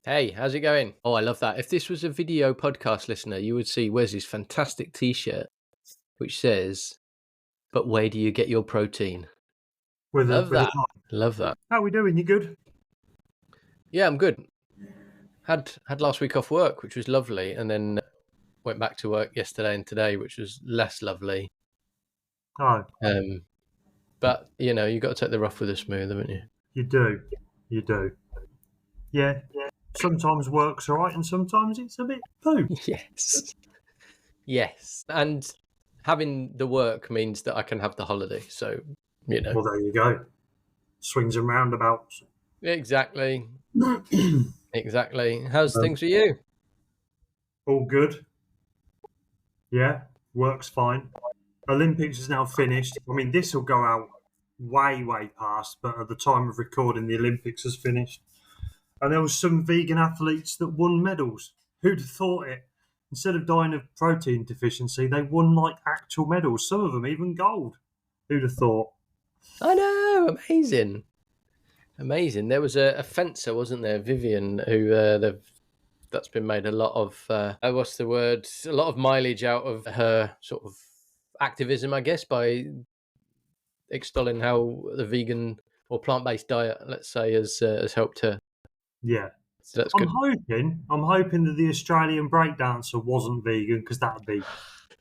Hey, how's it going? Oh, I love that. If this was a video podcast listener, you would see Wes's fantastic t-shirt, which says, "But where do you get your protein?" With Love a that. time. Love that. How are we doing? You good? Yeah, I'm good. Had last week off work, which was lovely, and then went back to work yesterday and today, which was less lovely. Oh, But you know, you got to take the rough with the smooth, haven't you? you do. You do. Yeah. Sometimes work's all right, and sometimes it's a bit poo. Yes. Yes. And having the work means that I can have the holiday. So, you know. Well, there you go. Swings and roundabouts. Exactly. Exactly. How's things for you? All good. Yeah, work's fine. Olympics is now finished. I mean, this will go out way past, but at the time of recording, the Olympics has finished. And there was some vegan athletes that won medals. Who'd have thought it? Instead of dying of protein deficiency, they won like actual medals. Some of them even gold. Who'd have thought? I know, amazing. Amazing. There was a fencer, wasn't there, Vivian, who that's been made a lot of what's the word? A lot of mileage out of her sort of activism, I guess, by extolling how the vegan or plant-based diet, let's say, has helped her. Yeah. So that's I'm good. hoping that the Australian breakdancer wasn't vegan because that'd be.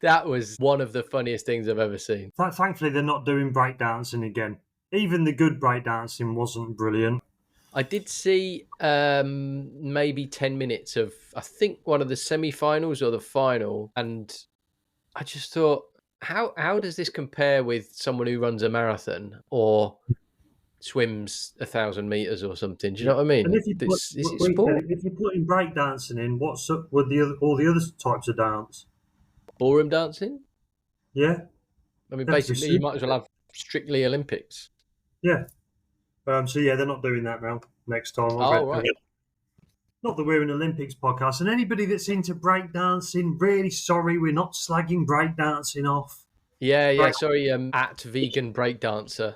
That was one of the funniest things I've ever seen. Thankfully, they're not doing breakdancing again. Even the good breakdancing wasn't brilliant. I did see maybe 10 minutes of, I think, one of the semi-finals or the final, and I just thought, how does this compare with someone who runs a marathon or swims 1,000 meters or something? Do you know what I mean? And if you put, Is it sport? if you're putting breakdancing in, what's up with all the other types of dance? Ballroom dancing? Yeah, I mean, That's basically, you might as well have strictly Olympics. yeah. So yeah, they're not doing that now. Next time, Oh, right. Not that we're an Olympics podcast, and anybody that's into breakdancing, really sorry, we're not slagging breakdancing off. Yeah. Sorry, at vegan breakdancer.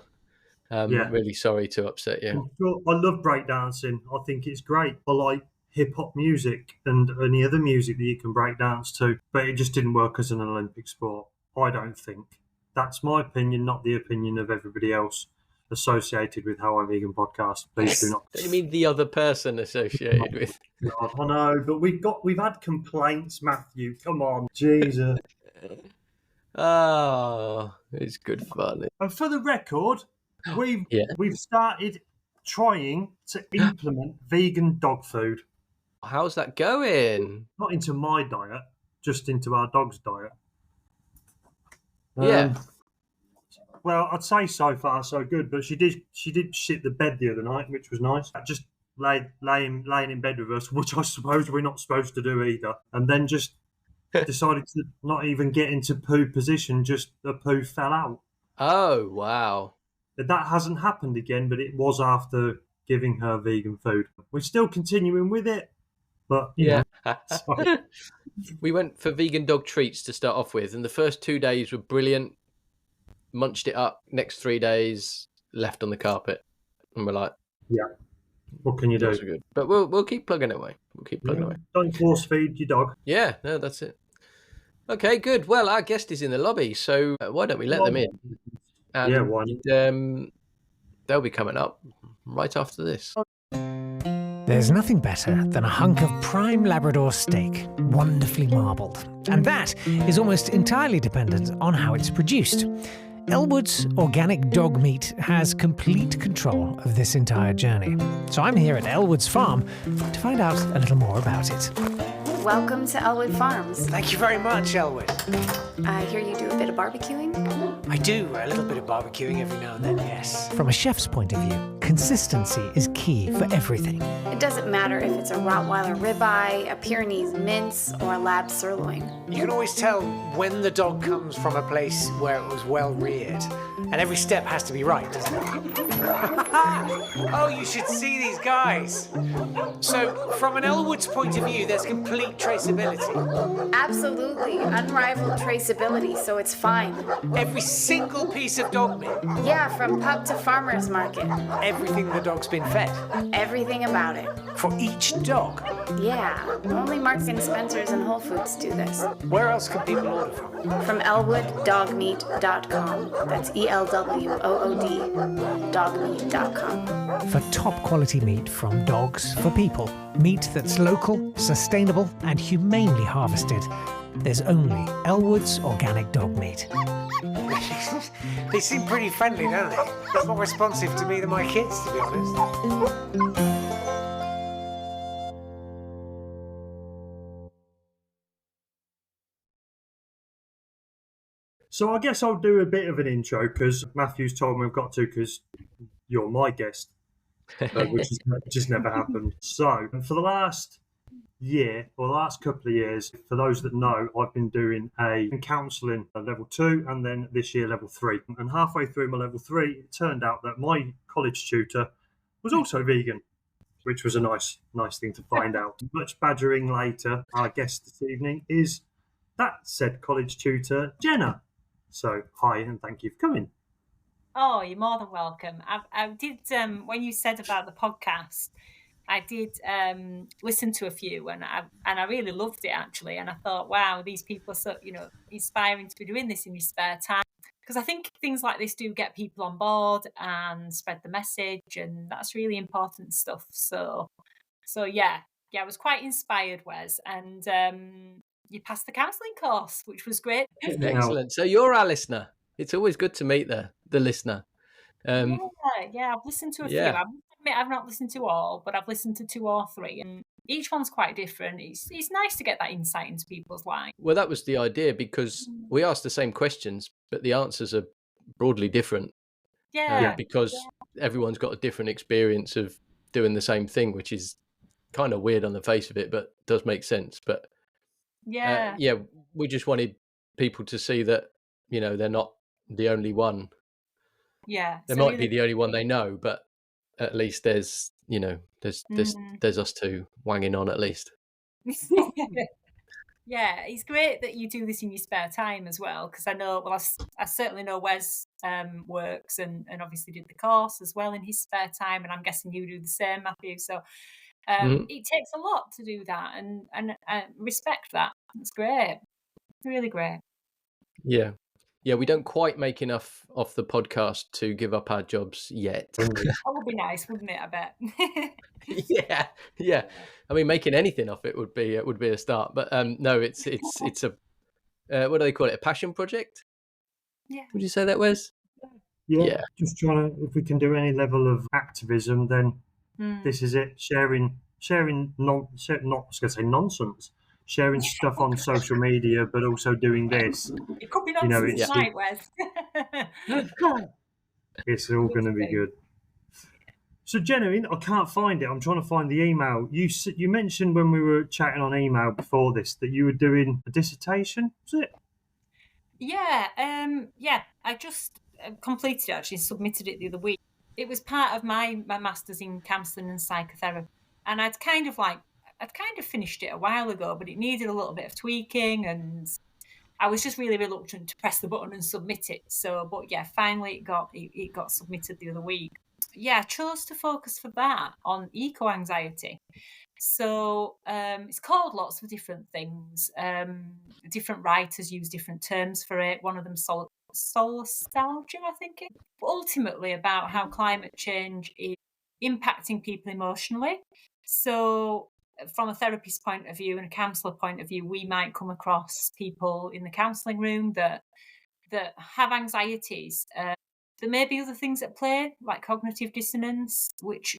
Yeah. Really sorry to upset you. I love breakdancing. I think it's great. I like hip hop music and any other music that you can break dance to, but it just didn't work as an Olympic sport. I don't think. That's my opinion, not the opinion of everybody else associated with How I Vegan podcast. Please do not. Don't you mean the other person associated with? God, I know, but we've had complaints, Matthew. Come on, Jesus. Oh, it's good fun. And for the record, we've started trying to implement vegan dog food. How's that going? Not into my diet, just into our dog's diet. Yeah. Well, I'd say so far so good, but she did shit the bed the other night, which was nice. Just laying in bed with us, which I suppose we're not supposed to do either, and then just decided to not even get into poo position. Just the poo fell out. Oh, wow. That hasn't happened again, but it was after giving her vegan food. We're still continuing with it, but yeah. We went for vegan dog treats to start off with, and the first 2 days were brilliant. Munched it up. Next 3 days, left on the carpet, and we're like, yeah, what can you do? Good. But we'll keep plugging away. Don't force feed your dog. Yeah, no, that's it. Okay, good. Well, our guest is in the lobby, so why don't we let them in? And, yeah, why not? They'll be coming up right after this. There's nothing better than a hunk of prime Labrador steak, wonderfully marbled. And that is almost entirely dependent on how it's produced. Elwood's organic dog meat has complete control of this entire journey. So I'm here at Elwood's farm to find out a little more about it. Welcome to Elwood Farms. Thank you very much, Elwood. I hear you do a bit of barbecuing? I do a little bit of barbecuing every now and then, yes. From a chef's point of view, consistency is key for everything. It doesn't matter if it's a Rottweiler ribeye, a Pyrenees mince, or a lab sirloin. You can always tell when the dog comes from a place where it was well reared And every step has to be right, doesn't it? Oh, you should see these guys. So, from an Elwood's point of view, there's complete traceability. Absolutely. Unrivaled traceability, so it's fine. Every single piece of dog meat. Yeah, from pup to farmer's market. Everything the dog's been fed. Everything about it. For each dog. Yeah, only Marks and Spencer's and Whole Foods do this. Where else can people order from? From elwooddogmeat.com. That's ELWOOD dogmeat.com. For top quality meat from dogs for people. Meat that's local, sustainable, and humanely harvested. There's only Elwood's Organic Dog Meat. They seem pretty friendly, don't they? They're more responsive to me than my kids, to be honest. So I guess I'll do a bit of an intro because Matthew's told me I've got to because you're my guest, which just never happened. So for the last year or the last couple of years, for those that know, I've been doing a counselling level 2 and then this year level 3. And halfway through my level 3, it turned out that my college tutor was also vegan, which was a nice thing to find out. Much badgering later, our guest this evening is that said college tutor, Jenna. So, hi, and thank you for coming. Oh, you're more than welcome. I did, when you said about the podcast, I did listen to a few, and I really loved it, actually. And I thought, wow, these people are so, inspiring to be doing this in your spare time. Because I think things like this do get people on board and spread the message, and that's really important stuff. So yeah, I was quite inspired, Wes. And you passed the counselling course, which was great. Excellent. So you're our listener. It's always good to meet the listener. Yeah, I've listened to a few. I must admit I've not listened to all, but I've listened to 2 or 3, and each one's quite different. It's nice to get that insight into people's lives. Well, that was the idea, because we asked the same questions, but the answers are broadly different. Because everyone's got a different experience of doing the same thing, which is kind of weird on the face of it, but does make sense. But we just wanted people to see that, they're not the only one. Yeah, they might be the only one they know, but at least there's there's us two wanging on at least. Yeah, it's great that you do this in your spare time as well, because I know, I certainly know Wes works and obviously did the course as well in his spare time, and I'm guessing you do the same, Matthew. So it takes a lot to do that, and respect that. It's great, really great. Yeah, we don't quite make enough off the podcast to give up our jobs yet. That would be nice, wouldn't it? I bet. Yeah. I mean, making anything off it would be a start. But no, it's a what do they call it? A passion project? Yeah. Would you say that, Wes? Yeah. Just trying to, if we can do any level of activism, then this is it. Sharing not I was going to say nonsense. Sharing stuff on social media, but also doing this. It could be nonsense tonight, Wes. It's all going to be good. So, Jenna, I can't find it. I'm trying to find the email. You mentioned when we were chatting on email before this that you were doing a dissertation. Was it? Yeah. I just completed it, actually, submitted it the other week. It was part of my master's in counselling and psychotherapy, and I'd kind of finished it a while ago, but it needed a little bit of tweaking, and I was just really reluctant to press the button and submit it. So, but yeah, finally it got submitted the other week. Yeah, I chose to focus for that on eco-anxiety. So it's called lots of different things. Different writers use different terms for it. One of them, solastalgia, I think it. But ultimately about how climate change is impacting people emotionally. So from a therapist's point of view and a counsellor point of view, we might come across people in the counselling room that have anxieties. There may be other things at play, like cognitive dissonance, which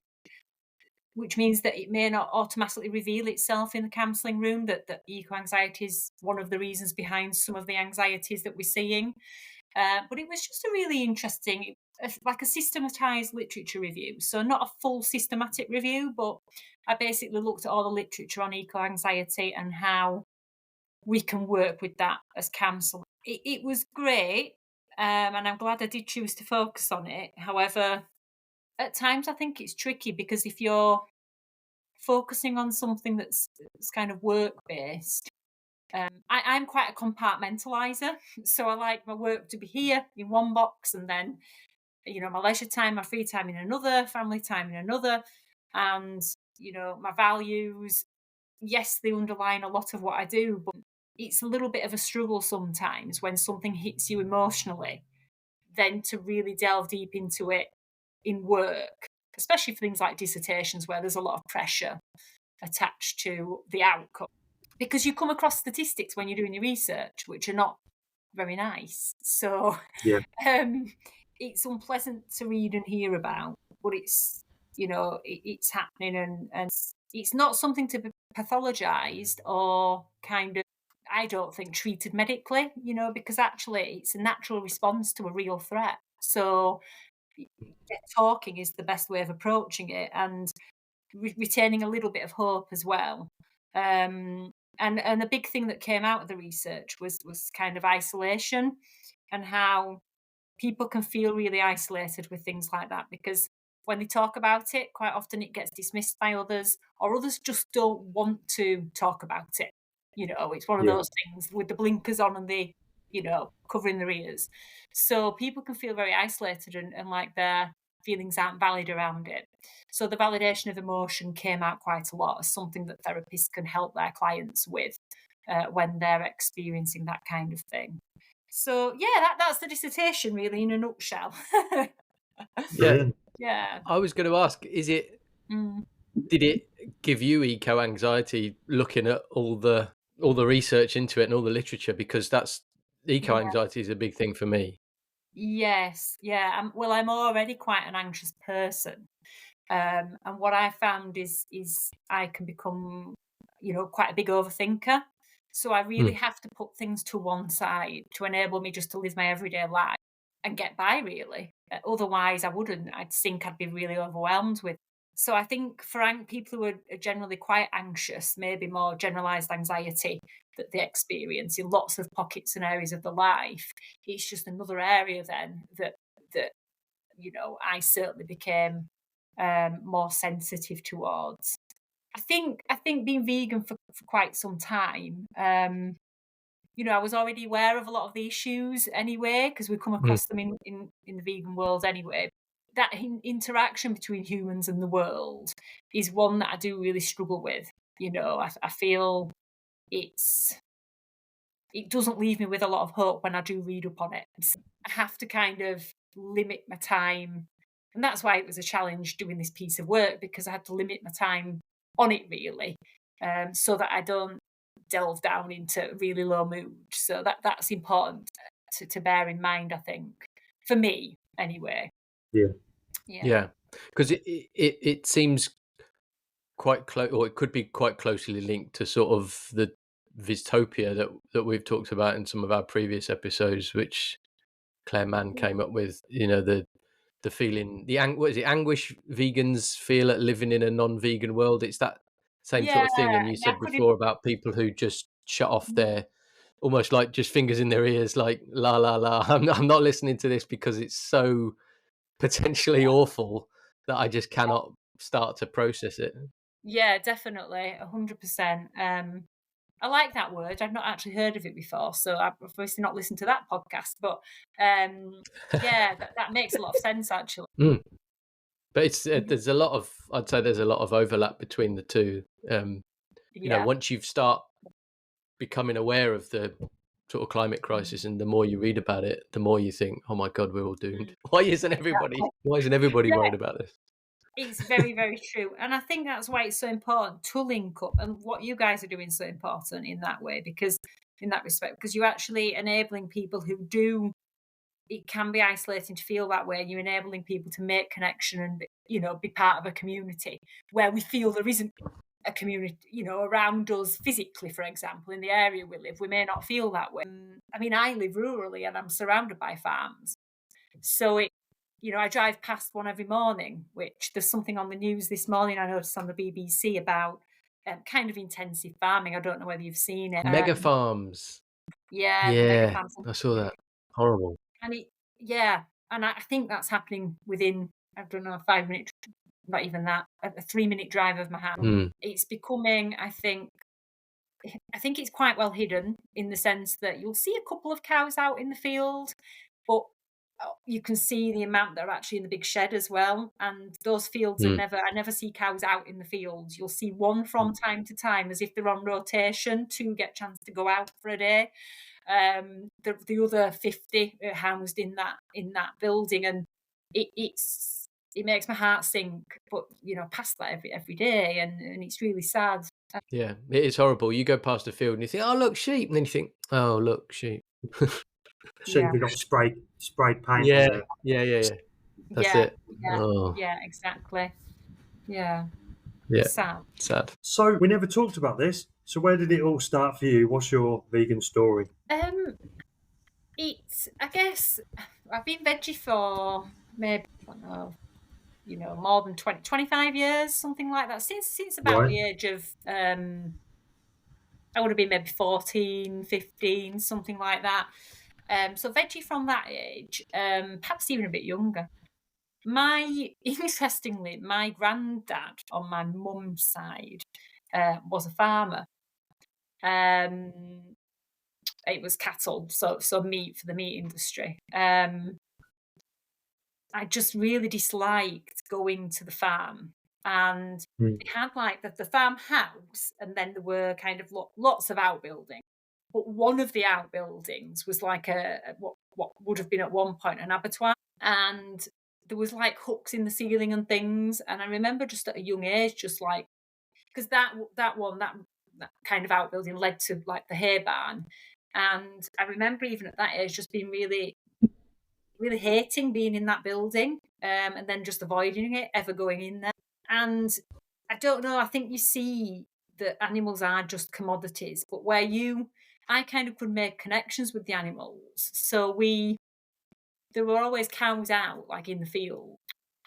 means that it may not automatically reveal itself in the counselling room, that eco-anxiety is one of the reasons behind some of the anxieties that we're seeing. But it was just a really interesting, like a systematised literature review. So not a full systematic review, but I basically looked at all the literature on eco-anxiety and how we can work with that as counsellors. It was great. and I'm glad I did choose to focus on it. However, at times I think it's tricky because if you're focusing on something that's kind of work based, I'm quite a compartmentalizer, so I like my work to be here in one box, and then my leisure time, my free time in another, family time in another, and my values. Yes, they underline a lot of what I do, but it's a little bit of a struggle sometimes when something hits you emotionally, then to really delve deep into it in work, especially for things like dissertations where there's a lot of pressure attached to the outcome. Because you come across statistics when you're doing your research, which are not very nice. So Yeah. it's unpleasant to read and hear about, but it's happening, and it's not something to be pathologized or kind of, I don't think, treated medically, because actually it's a natural response to a real threat. So talking is the best way of approaching it, and retaining a little bit of hope as well. And a big thing that came out of the research was kind of isolation, and how people can feel really isolated with things like that, because when they talk about it, quite often it gets dismissed by others, or others just don't want to talk about it. It's one of Yeah. those things with the blinkers on and they, covering their ears. So people can feel very isolated, and like their feelings aren't valid around it. So the validation of emotion came out quite a lot as something that therapists can help their clients with when they're experiencing that kind of thing. So yeah, that's the dissertation really in a nutshell. Yeah, Brilliant. Yeah. I was going to ask, Mm. did it give you eco anxiety looking at all the research into it and all the literature? Because that's eco Yeah. anxiety is a big thing for me. Yes. Yeah. I'm already quite an anxious person, and what I found is I can become, quite a big overthinker. So I really Mm. have to put things to one side to enable me just to live my everyday life and get by, really. Otherwise, I wouldn't. I'd think I'd be really overwhelmed with. So I think for people who are generally quite anxious, maybe more generalized anxiety that they experience in lots of pockets and areas of their life, it's just another area then that I certainly became more sensitive towards. I think being vegan for quite some time, I was already aware of a lot of the issues anyway, because we come Mm. across them in the vegan world anyway. That interaction between humans and the world is one that I do really struggle with. I feel it doesn't leave me with a lot of hope when I do read up on it. So I have to kind of limit my time. And that's why it was a challenge doing this piece of work, because I had to limit my time on it really, so that I don't delve down into really low mood. So that's important to bear in mind, I think, for me anyway. Yeah. Yeah. Yeah, because it seems quite close, or it could be quite closely linked to sort of the dystopia that we've talked about in some of our previous episodes, which Claire Mann came up with. The feeling, what is it, anguish vegans feel at living in a non-vegan world. It's that same Yeah. sort of thing. And you I said could before about people who just shut off their, almost like just fingers in their ears, like la la la. I'm not listening to this because it's so potentially awful that I just cannot start to process it. Yeah, definitely, 100%. I like that word. I've not actually heard of it before, so I've obviously not listened to that podcast. But yeah, that makes a lot of sense actually. Mm. But it's there's a lot of, I'd say there's a lot of overlap between the two. Yeah, Once you start becoming aware of the sort of climate crisis, and the more you read about it, the more you think, oh my God, we're all doomed. Why isn't everybody yeah, worried about this? it's very, very true. And I think that's why it's so important to link up, and what you guys are doing is so important in that way, because in that respect, because you're actually enabling people who do. It can be isolating to feel that way. You're enabling people to make connection and be part of a community where we feel there isn't a community, around us physically, for example, in the area we live. We may not feel that way. I mean, I live rurally and I'm surrounded by farms. So I drive past one every morning, which there's something on the news this morning I noticed on the BBC about kind of intensive farming. I don't know whether you've seen it. Mega farms. Yeah, the mega Yeah, farms. I saw that. Horrible. And I think that's happening within, I don't know, 5 minutes, not even that, a 3 minute drive of my house. Mm. It's becoming, I think it's quite well hidden in the sense that you'll see a couple of cows out in the field, but you can see the amount that are actually in the big shed as well. And those fields are Mm. never, I never see cows out in the fields. You'll see one from time to time as if they're on rotation, two get a chance to go out for a day. The other 50 are housed in that building, and it makes my heart sink. But past that every day, and it's really sad. Yeah, it is horrible. You go past a field and you think, "Oh, look, sheep," and then you think, "Oh, look, sheep." Sheep Yeah, have got sprayed paint on Yeah, there. yeah. That's yeah, it. yeah, Oh, yeah, exactly. Yeah, yeah, sad. sad. So we never talked about this. So where did it all start for you? What's your vegan story? I guess I've been veggie for maybe, I don't know, more than 25 years, something like that, since about Right. the age of, I would have been maybe 14, 15, something like that. So veggie from that age, perhaps even a bit younger. Interestingly, my granddad on my mum's side was a farmer. Um, it was cattle, so meat for the meat industry. I just really disliked going to the farm, and Mm. they had like the farmhouse, and then there were kind of lots of outbuildings. But one of the outbuildings was like what would have been at one point an abattoir, and there was like hooks in the ceiling and things. And I remember just at a young age, just like, because that kind of outbuilding led to like the hay barn, and I remember even at that age just being really really hating being in that building, and then just avoiding it ever going in there. And I don't know, I think you see that animals are just commodities, but I kind of could make connections with the animals. So there were always cows out, like in the field.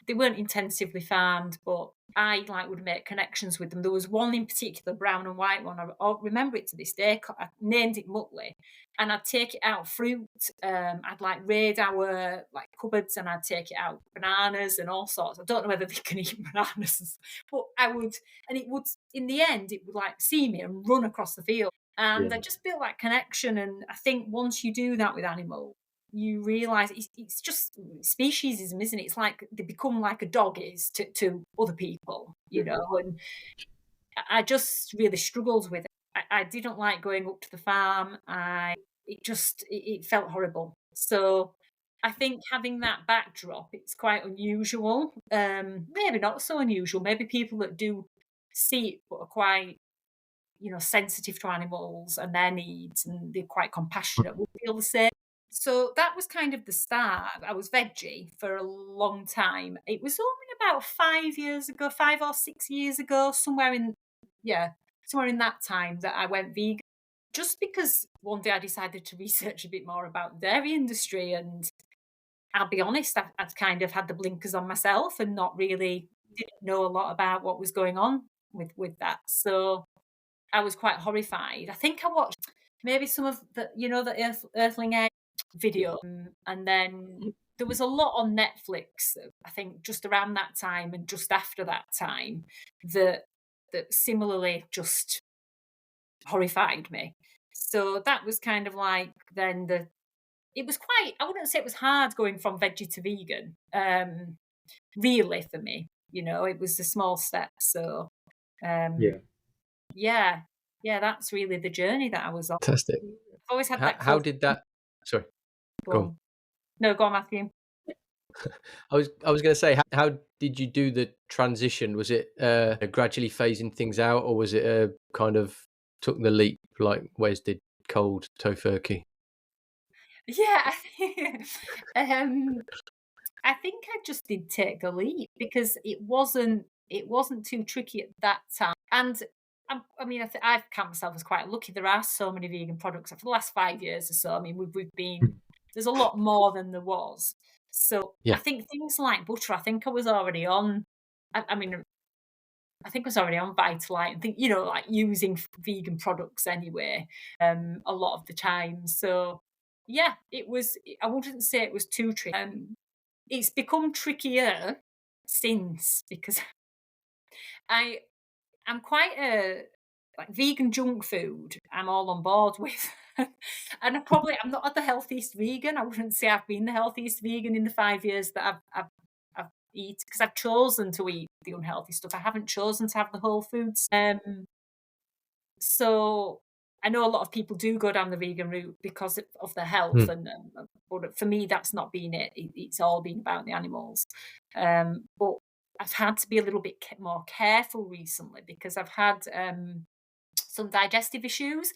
They weren't intensively farmed, but I like would make connections with them. There was one in particular, brown and white one. I remember it to this day. I named it Muttley, and I'd take it out fruit. I'd like raid our like cupboards, and I'd take it out bananas and all sorts. I don't know whether they can eat bananas, but I would, and it would. In the end, it would like see me and run across the field, and Yeah. I just built that connection. And I think once you do that with animals, you realize it's just speciesism, isn't it? It's like they become like a dog is to other people, and I just really struggled with it. I didn't like going up to the farm. It felt horrible. So I think having that backdrop, it's quite unusual. Maybe not so unusual. Maybe people that do see it but are quite, sensitive to animals and their needs, and they're quite compassionate, will feel the same. So that was kind of the start. I was veggie for a long time. It was only about 5 years ago, 5 or 6 years ago, somewhere in that time that I went vegan. Just because one day I decided to research a bit more about the dairy industry, and I'll be honest, I'd kind of had the blinkers on myself and not really didn't know a lot about what was going on with that. So I was quite horrified. I think I watched maybe some of the Earthling Egg video, and then there was a lot on Netflix. I think just around that time and just after that time that similarly just horrified me. So that was kind of like then it was quite. I wouldn't say it was hard going from veggie to vegan. Really for me, it was a small step. So um, Yeah. yeah, yeah, that's really the journey that I was on. Fantastic. I've always had that How close. did that? Sorry, Go go on. on. No, go on, Matthew. I was going to say, how did you do the transition? Was it gradually phasing things out, or was it kind of took the leap like Wes did cold tofurkey? Yeah, I think I just did take the leap because it wasn't too tricky at that time. And I mean, I've count myself as quite lucky. There are so many vegan products for the last 5 years or so. I mean, we've been there's a lot more than there was. So I Yeah. think things like butter. I think I was already on. I mean, I think I was already on Vitalite and think, like using vegan products anyway, a lot of the time. So yeah, it was. I wouldn't say it was too tricky. It's become trickier since because I I'm quite a like vegan junk food. I'm all on board with, and I'm not the healthiest vegan. I wouldn't say I've been the healthiest vegan in the 5 years that I've eat because I've chosen to eat the unhealthy stuff. I haven't chosen to have the whole foods. So I know a lot of people do go down the vegan route because of their health, Mm. and but for me, that's not been it. It's all been about the animals. But I've had to be a little bit more careful recently because I've had some digestive issues,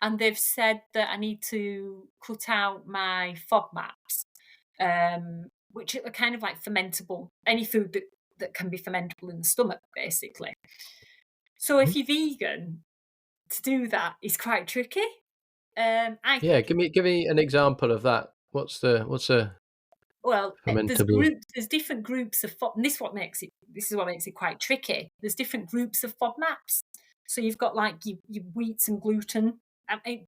and they've said that I need to cut out my FODMAPs, which are kind of like fermentable, any food that can be fermentable in the stomach, basically. So if you're vegan, to do that is quite tricky. I Yeah, think. give me an example of that. What's a Well, fermentable? there's different groups of and this is what makes it quite tricky. There's different groups of FODMAPs. So you've got like your wheats and gluten.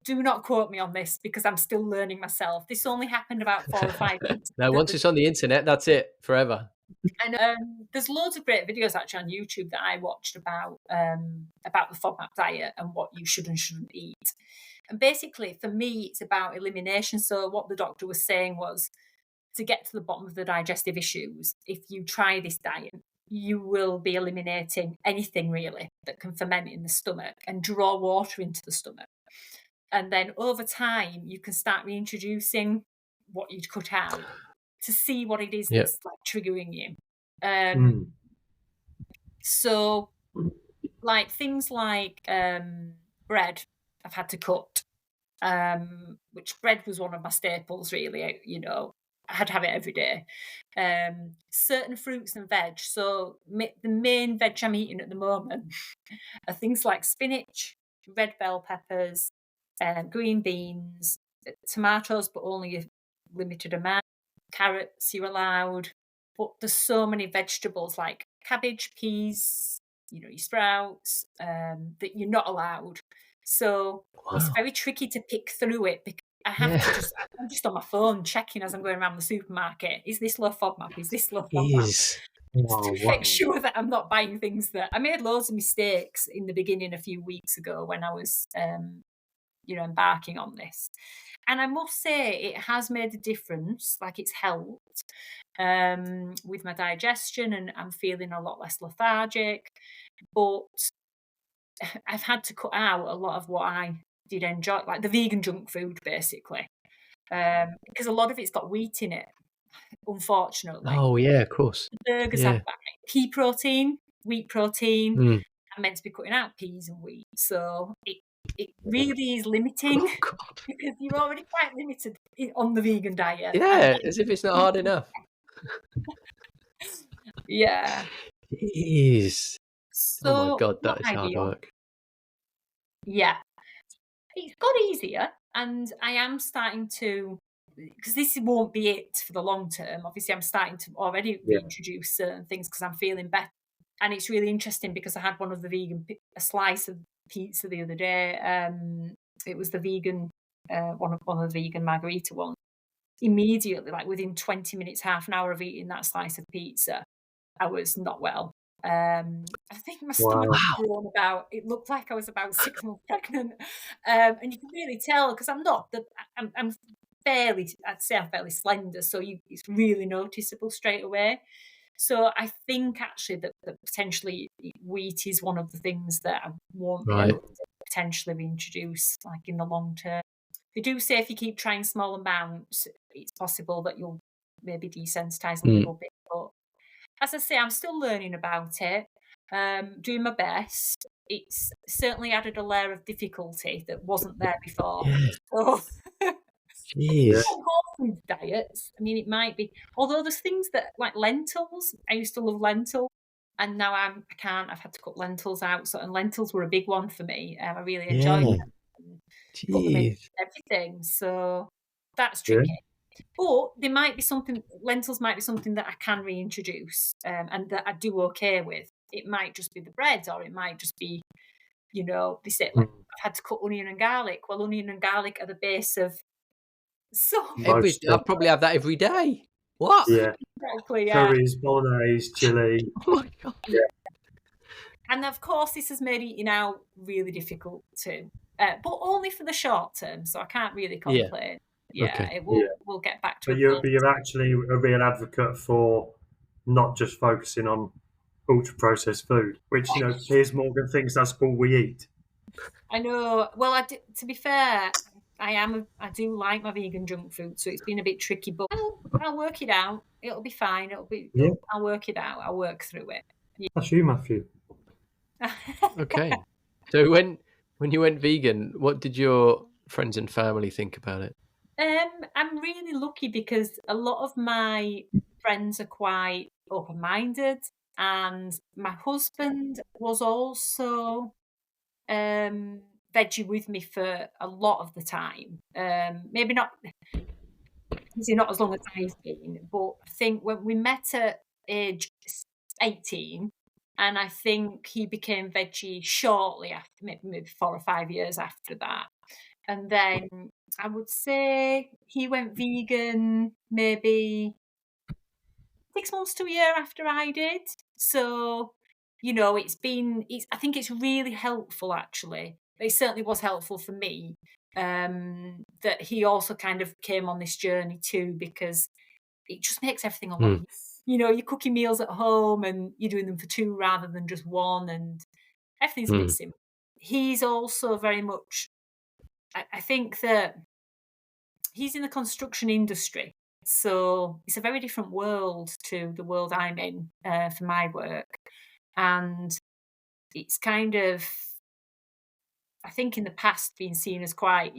Do not quote me on this because I'm still learning myself. This only happened about 4 or 5 weeks No, ago. once it's on the internet, that's it forever. And there's loads of great videos actually on YouTube that I watched about the FODMAP diet and what you should and shouldn't eat. And basically, for me, it's about elimination. So what the doctor was saying was to get to the bottom of the digestive issues, if you try this diet, you will be eliminating anything really that can ferment in the stomach and draw water into the stomach. And then over time, you can start reintroducing what you'd cut out to see what it is Yeah. that's like triggering you. Mm. So, like things like bread, I've had to cut, which bread was one of my staples, really. You know, I had to have it every day. Certain fruits and veg. So, the main veg I'm eating at the moment are things like spinach, red bell peppers, green beans, tomatoes, but only a limited amount. Carrots, you're allowed. But there's so many vegetables like cabbage, peas, your sprouts, that you're not allowed. So it's Wow. very tricky to pick through it because I have to I'm just on my phone checking as I'm going around the supermarket. Is this low FODMAP? Is this low FODMAP? Is To make sure that I'm not buying things that I made loads of mistakes in the beginning a few weeks ago when I was embarking on this. And I must say it has made a difference, like it's helped with my digestion and I'm feeling a lot less lethargic. But I've had to cut out a lot of what I did enjoy, like the vegan junk food, basically, because a lot of it's got wheat in it, unfortunately. Oh yeah, of course. Burgers Yeah. have pea protein, wheat protein. Mm. I'm meant to be cutting out peas and wheat, so it really is limiting Oh God. because you're already quite limited on the vegan diet. Yeah, as if it's not hard enough. Yeah. Jeez. Oh my So God, not that is hard ideal. work. Yeah. It's got easier, and I am starting to, because this won't be it for the long term. Obviously, I'm starting to already reintroduce certain things because I'm feeling better. And it's really interesting because I had one of the a slice of pizza the other day. It was the vegan, one of the vegan margarita ones. Immediately, like within 20 minutes, half an hour of eating that slice of pizza, I was not well. I think my stomach was grown about. It looked like I was about 6 months pregnant, and you can really tell because I'm not. I'm fairly. I'd say I'm fairly slender, so it's really noticeable straight away. So I think actually that potentially wheat is one of the things that I won't be able to potentially reintroduce, like in the long term. They do say if you keep trying small amounts, it's possible that you'll maybe desensitize a little bit. But as I say, I'm still learning about it, doing my best. It's certainly added a layer of difficulty that wasn't there before. Yeah. So, Jeez. whole food diets. I mean, it might be. Although there's things that like lentils. I used to love lentils, and now I can't. I've had to cut lentils out. So, and lentils were a big one for me. I really enjoyed them. Put them in everything. So that's tricky. But there might be lentils might be something that I can reintroduce and that I do okay with. It might just be the bread, or it might just be, they say, like, I've had to cut onion and garlic. Well, onion and garlic are the base of So I probably have that every day. What? Yeah, exactly, yeah. curries, bolognese, chili. Oh my god. And of course, this has made eating out really difficult too, but only for the short term. So I can't really Yeah. complain. Yeah, Okay. we'll get back to But it. you're actually a real advocate for not just focusing on ultra processed food, which Piers Morgan thinks that's all we eat. I know. Well, to be fair, I do like my vegan junk food, so it's been a bit tricky, but I'll work it out. It'll be fine. Yeah. I'll work it out. I'll work through it. That's you, Matthew. Okay. So when you went vegan, what did your friends and family think about it? I'm really lucky because a lot of my friends are quite open-minded, and my husband was also veggie with me for a lot of the time. Maybe not, obviously not as long as I've been, but I think when we met at age 18, and I think he became veggie shortly after, maybe 4 or 5 years after that. And then I would say he went vegan maybe 6 months to a year after I did. So, I think it's really helpful actually. It certainly was helpful for me that he also kind of came on this journey too, because it just makes everything a lot easier. You're cooking meals at home and you're doing them for two rather than just one, and everything's a bit simple. He's also very much, I think that he's in the construction industry, so it's a very different world to the world I'm in for my work. And it's kind of, I think in the past, been seen as quite,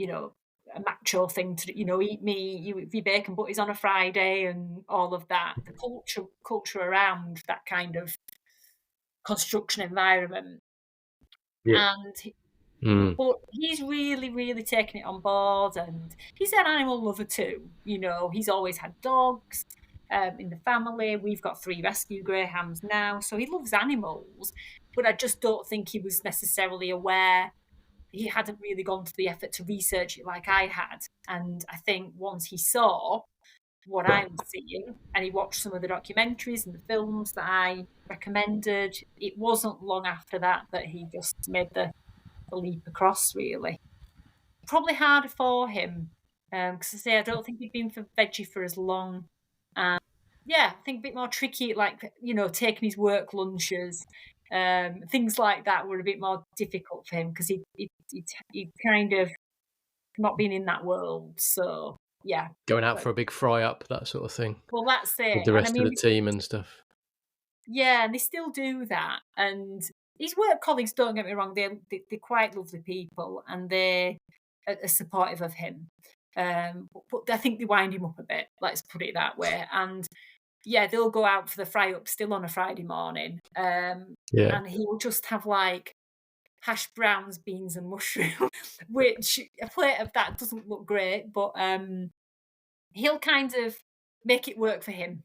a macho thing to, eat meat, your bacon butties on a Friday and all of that. The culture around that kind of construction environment. Yeah. But he's really, really taken it on board, and he's an animal lover too. He's always had dogs in the family. We've got 3 rescue greyhounds now, so he loves animals. But I just don't think he was necessarily aware. He hadn't really gone to the effort to research it like I had. And I think once he saw what I was seeing, and he watched some of the documentaries and the films that I recommended, it wasn't long after that he just made the leap across, really. Probably harder for him because I don't think he'd been for veggie for as long. I think a bit more tricky, like taking his work lunches, things like that were a bit more difficult for him because he kind of not been in that world. So yeah, Going out for a big fry up, that sort of thing. Well, that's it. With the rest of the team and stuff. Yeah, and they still do that. And his work colleagues, don't get me wrong, they're quite lovely people, and they are supportive of him. But I think they wind him up a bit, let's put it that way. And yeah, they'll go out for the fry up still on a Friday morning. And he'll just have like hash browns, beans and mushrooms, which a plate of that doesn't look great, but he'll kind of make it work for him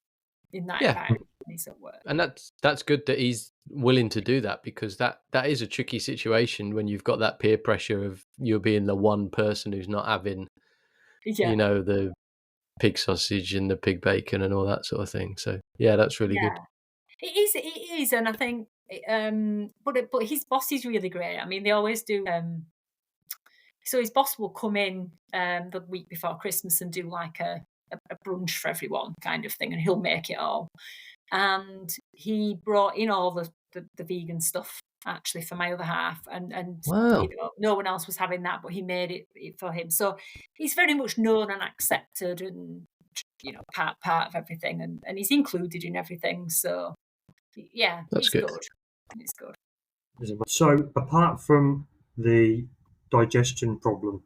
in that environment. At work. And that's good that he's willing to do that, because that is a tricky situation when you've got that peer pressure of you being the one person who's not having the pig sausage and the pig bacon and all that sort of thing. So yeah, that's really good. It is, and I think but his boss is really great. I mean, they always do. So his boss will come in the week before Christmas and do like a brunch for everyone kind of thing, and he'll make it all. And he brought in all the vegan stuff actually for my other half, and wow. No one else was having that, but he made it for him. So he's very much known and accepted, and part of everything, and he's included in everything. So yeah, that's good. It's good. So apart from the digestion problem,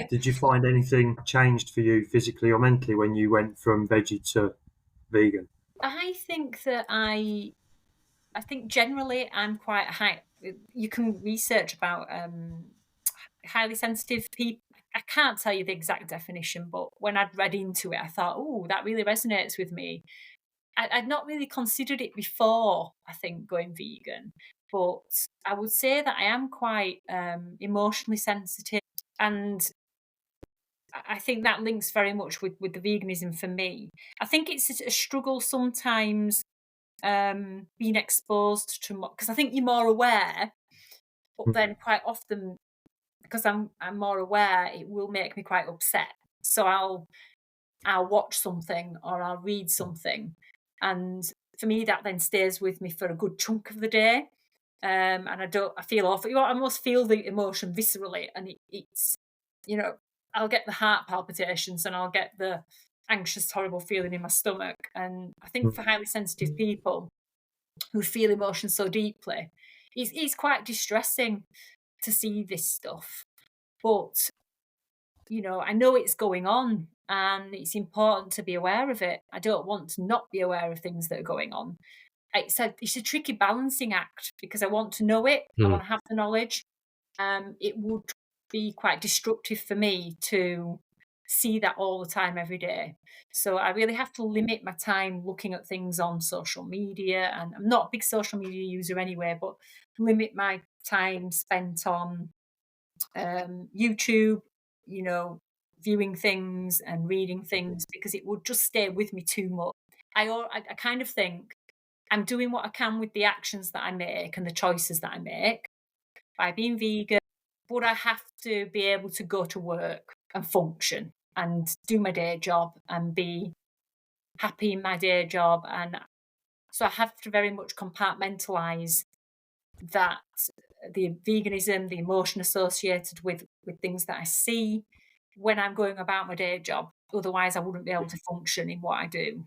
did you find anything changed for you physically or mentally when you went from veggie to vegan? I think that I think generally I'm quite high. You can research about highly sensitive people. I can't tell you the exact definition, but when I'd read into it, I thought, oh, that really resonates with me. I'd not really considered it before, I think, going vegan, but I would say that I am quite emotionally sensitive, and I think that links very much with the veganism for me. I think it's a struggle sometimes being exposed to more, because I think you're more aware, but then quite often, because I'm more aware, it will make me quite upset. So I'll watch something or I'll read something, and for me that then stays with me for a good chunk of the day. And I feel awful. I almost feel the emotion viscerally, and it's you know I'll get the heart palpitations and I'll get the anxious, horrible feeling in my stomach. And I think for highly sensitive people who feel emotion so deeply, it's quite distressing to see this stuff. But I know it's going on and it's important to be aware of it. I don't want to not be aware of things that are going on. It's a tricky balancing act because I want to know it. I want to have the knowledge. It would be quite destructive for me to see that all the time, every day. So I really have to limit my time looking at things on social media. And I'm not a big social media user anyway, but limit my time spent on YouTube, viewing things and reading things, because it would just stay with me too much. I kind of think I'm doing what I can with the actions that I make and the choices that I make by being vegan, but I have to be able to go to work and function and do my day job and be happy in my day job. And so I have to very much compartmentalize that, the veganism, the emotion associated with things that I see when I'm going about my day job. Otherwise, I wouldn't be able to function in what I do.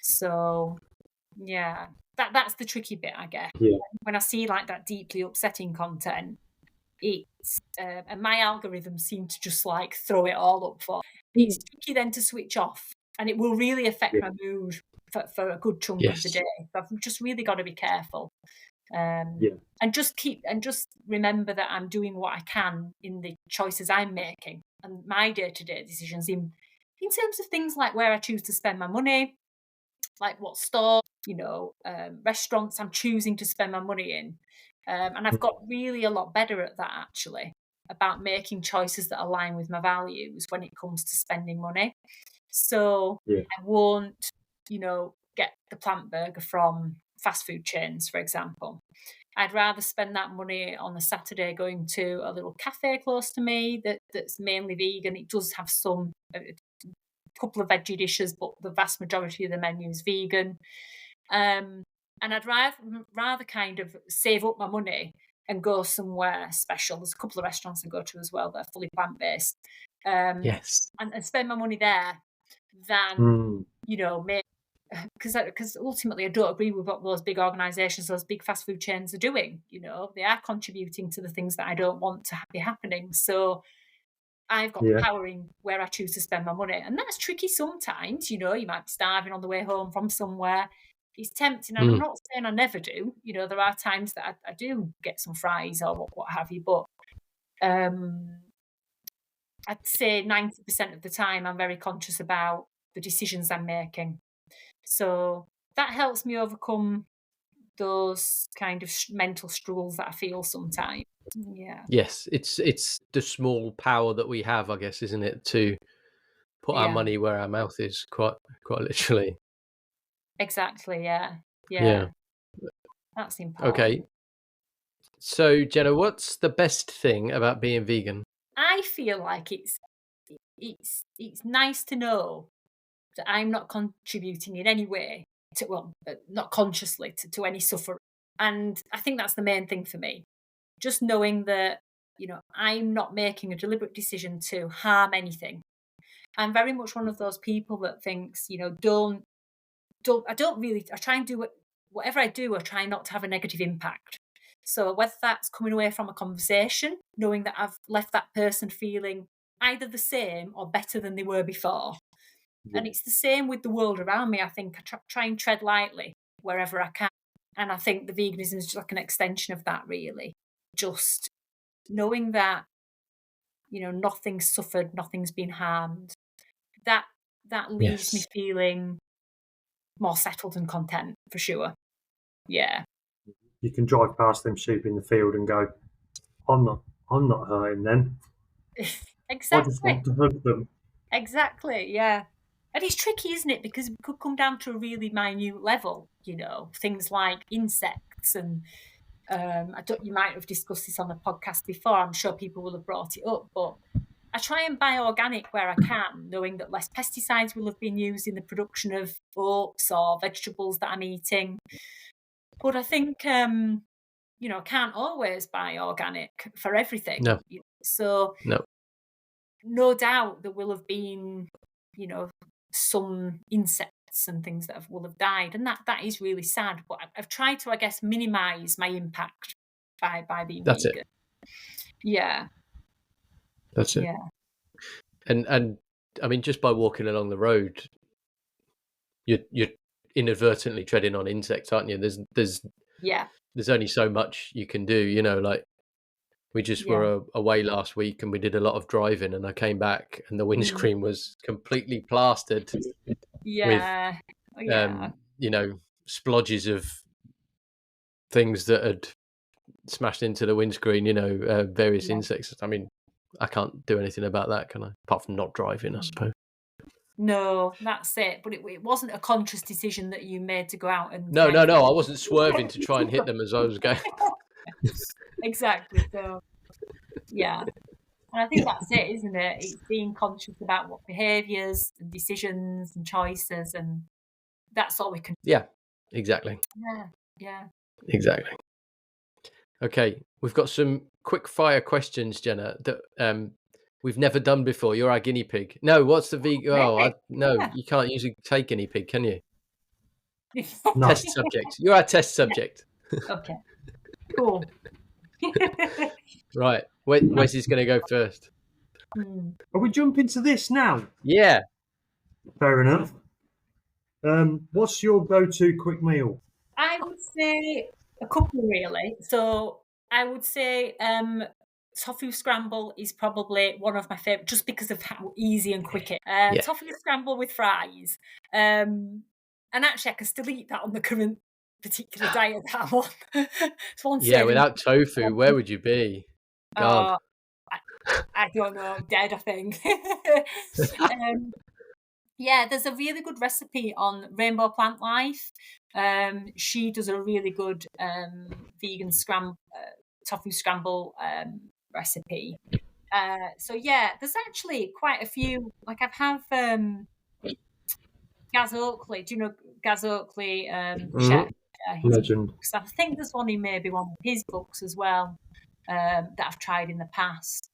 So, yeah, that's the tricky bit, I guess. Yeah. When I see like that deeply upsetting content, it's and my algorithms seem to just like throw it all up for. It's tricky then to switch off, and it will really affect my mood for a good chunk of the day. So I've just really got to be careful. And just remember that I'm doing what I can in the choices I'm making and my day-to-day decisions in terms of things like where I choose to spend my money, like what store, restaurants I'm choosing to spend my money in. And I've got really a lot better at that, actually, about making choices that align with my values when it comes to spending money. So I won't, get the plant burger from fast food chains, for example. I'd rather spend that money on a Saturday going to a little cafe close to me that's mainly vegan. It does have a couple of veggie dishes, but the vast majority of the menu is vegan. And I'd rather kind of save up my money and go somewhere special. There's a couple of restaurants I go to as well that are fully plant-based. And spend my money there than, because ultimately I don't agree with what those big organisations, those big fast food chains are doing. They are contributing to the things that I don't want to be happening. So I've got the power in where I choose to spend my money. And that's tricky sometimes. You might be starving on the way home from somewhere. It's tempting, and I'm not saying I never do. There are times that I do get some fries or what have you, but I'd say 90% of the time I'm very conscious about the decisions I'm making. So that helps me overcome those kind of mental struggles that I feel sometimes. Yeah. Yes, it's the small power that we have, I guess, isn't it, to put our money where our mouth is, quite literally. Exactly. Yeah. That's important. Okay. So, Jenna, what's the best thing about being vegan? I feel like it's nice to know that I'm not contributing in any way not consciously to any suffering. And I think that's the main thing for me. Just knowing that, I'm not making a deliberate decision to harm anything. I'm very much one of those people that thinks, I try and do whatever I do, I try not to have a negative impact. So whether that's coming away from a conversation, knowing that I've left that person feeling either the same or better than they were before. And it's the same with the world around me. I think I try and tread lightly wherever I can. And I think the veganism is just like an extension of that, really. Just knowing that, nothing's suffered, nothing's been harmed. That leaves me feeling more settled and content, for sure. Yeah. You can drive past them sheep in the field and go, I'm not hurting them. I just Exactly. want to hug them. Exactly, yeah. And it's tricky, isn't it? Because it could come down to a really minute level, things like insects and you might have discussed this on the podcast before. I'm sure people will have brought it up, but I try and buy organic where I can, knowing that less pesticides will have been used in the production of oats or vegetables that I'm eating. But I think, I can't always buy organic for everything. No. So No. no doubt there will have been, some insects and things that will have died, and that is really sad. But I've tried to, I guess, minimise my impact by being That's vegan. it. Yeah. That's it. Yeah. And I mean, just by walking along the road, you're inadvertently treading on insects, aren't you? There's only so much you can do, like we just were away last week and we did a lot of driving, and I came back and the windscreen was completely plastered with splodges of things that had smashed into the windscreen, various insects. I mean, I can't do anything about that, can I? Apart from not driving, I suppose. No, that's it. But it wasn't a conscious decision that you made to go out and... No. I wasn't swerving to try and hit them as I was going. Exactly. So, yeah. And I think that's it, isn't it? It's being conscious about what behaviours and decisions and choices, and that's all we can do. Yeah, exactly. Yeah. Exactly. Okay, we've got some quick fire questions, Jenna, that we've never done before. You're our guinea pig. No, what's the vegan? Oh, you can't usually take guinea pig, can you? No. Test subject. You're our test subject. Okay. Cool. Right. Where's this going to go first? Are we jumping to this now? Yeah. Fair enough. What's your go-to quick meal? I would say a couple, really. So I would say tofu scramble is probably one of my favourite, just because of how easy and quick it is. Tofu scramble with fries. And actually, I can still eat that on the current particular diet that I'm on. Without tofu, where would you be? God. I don't know. Dead, I think. There's a really good recipe on Rainbow Plant Life. She does a really good vegan tofu scramble recipe. There's actually quite a few. Like I've Gaz Oakley. Do you know Gaz Oakley, chef? Legend. I think there's one in maybe one of his books as well that I've tried in the past.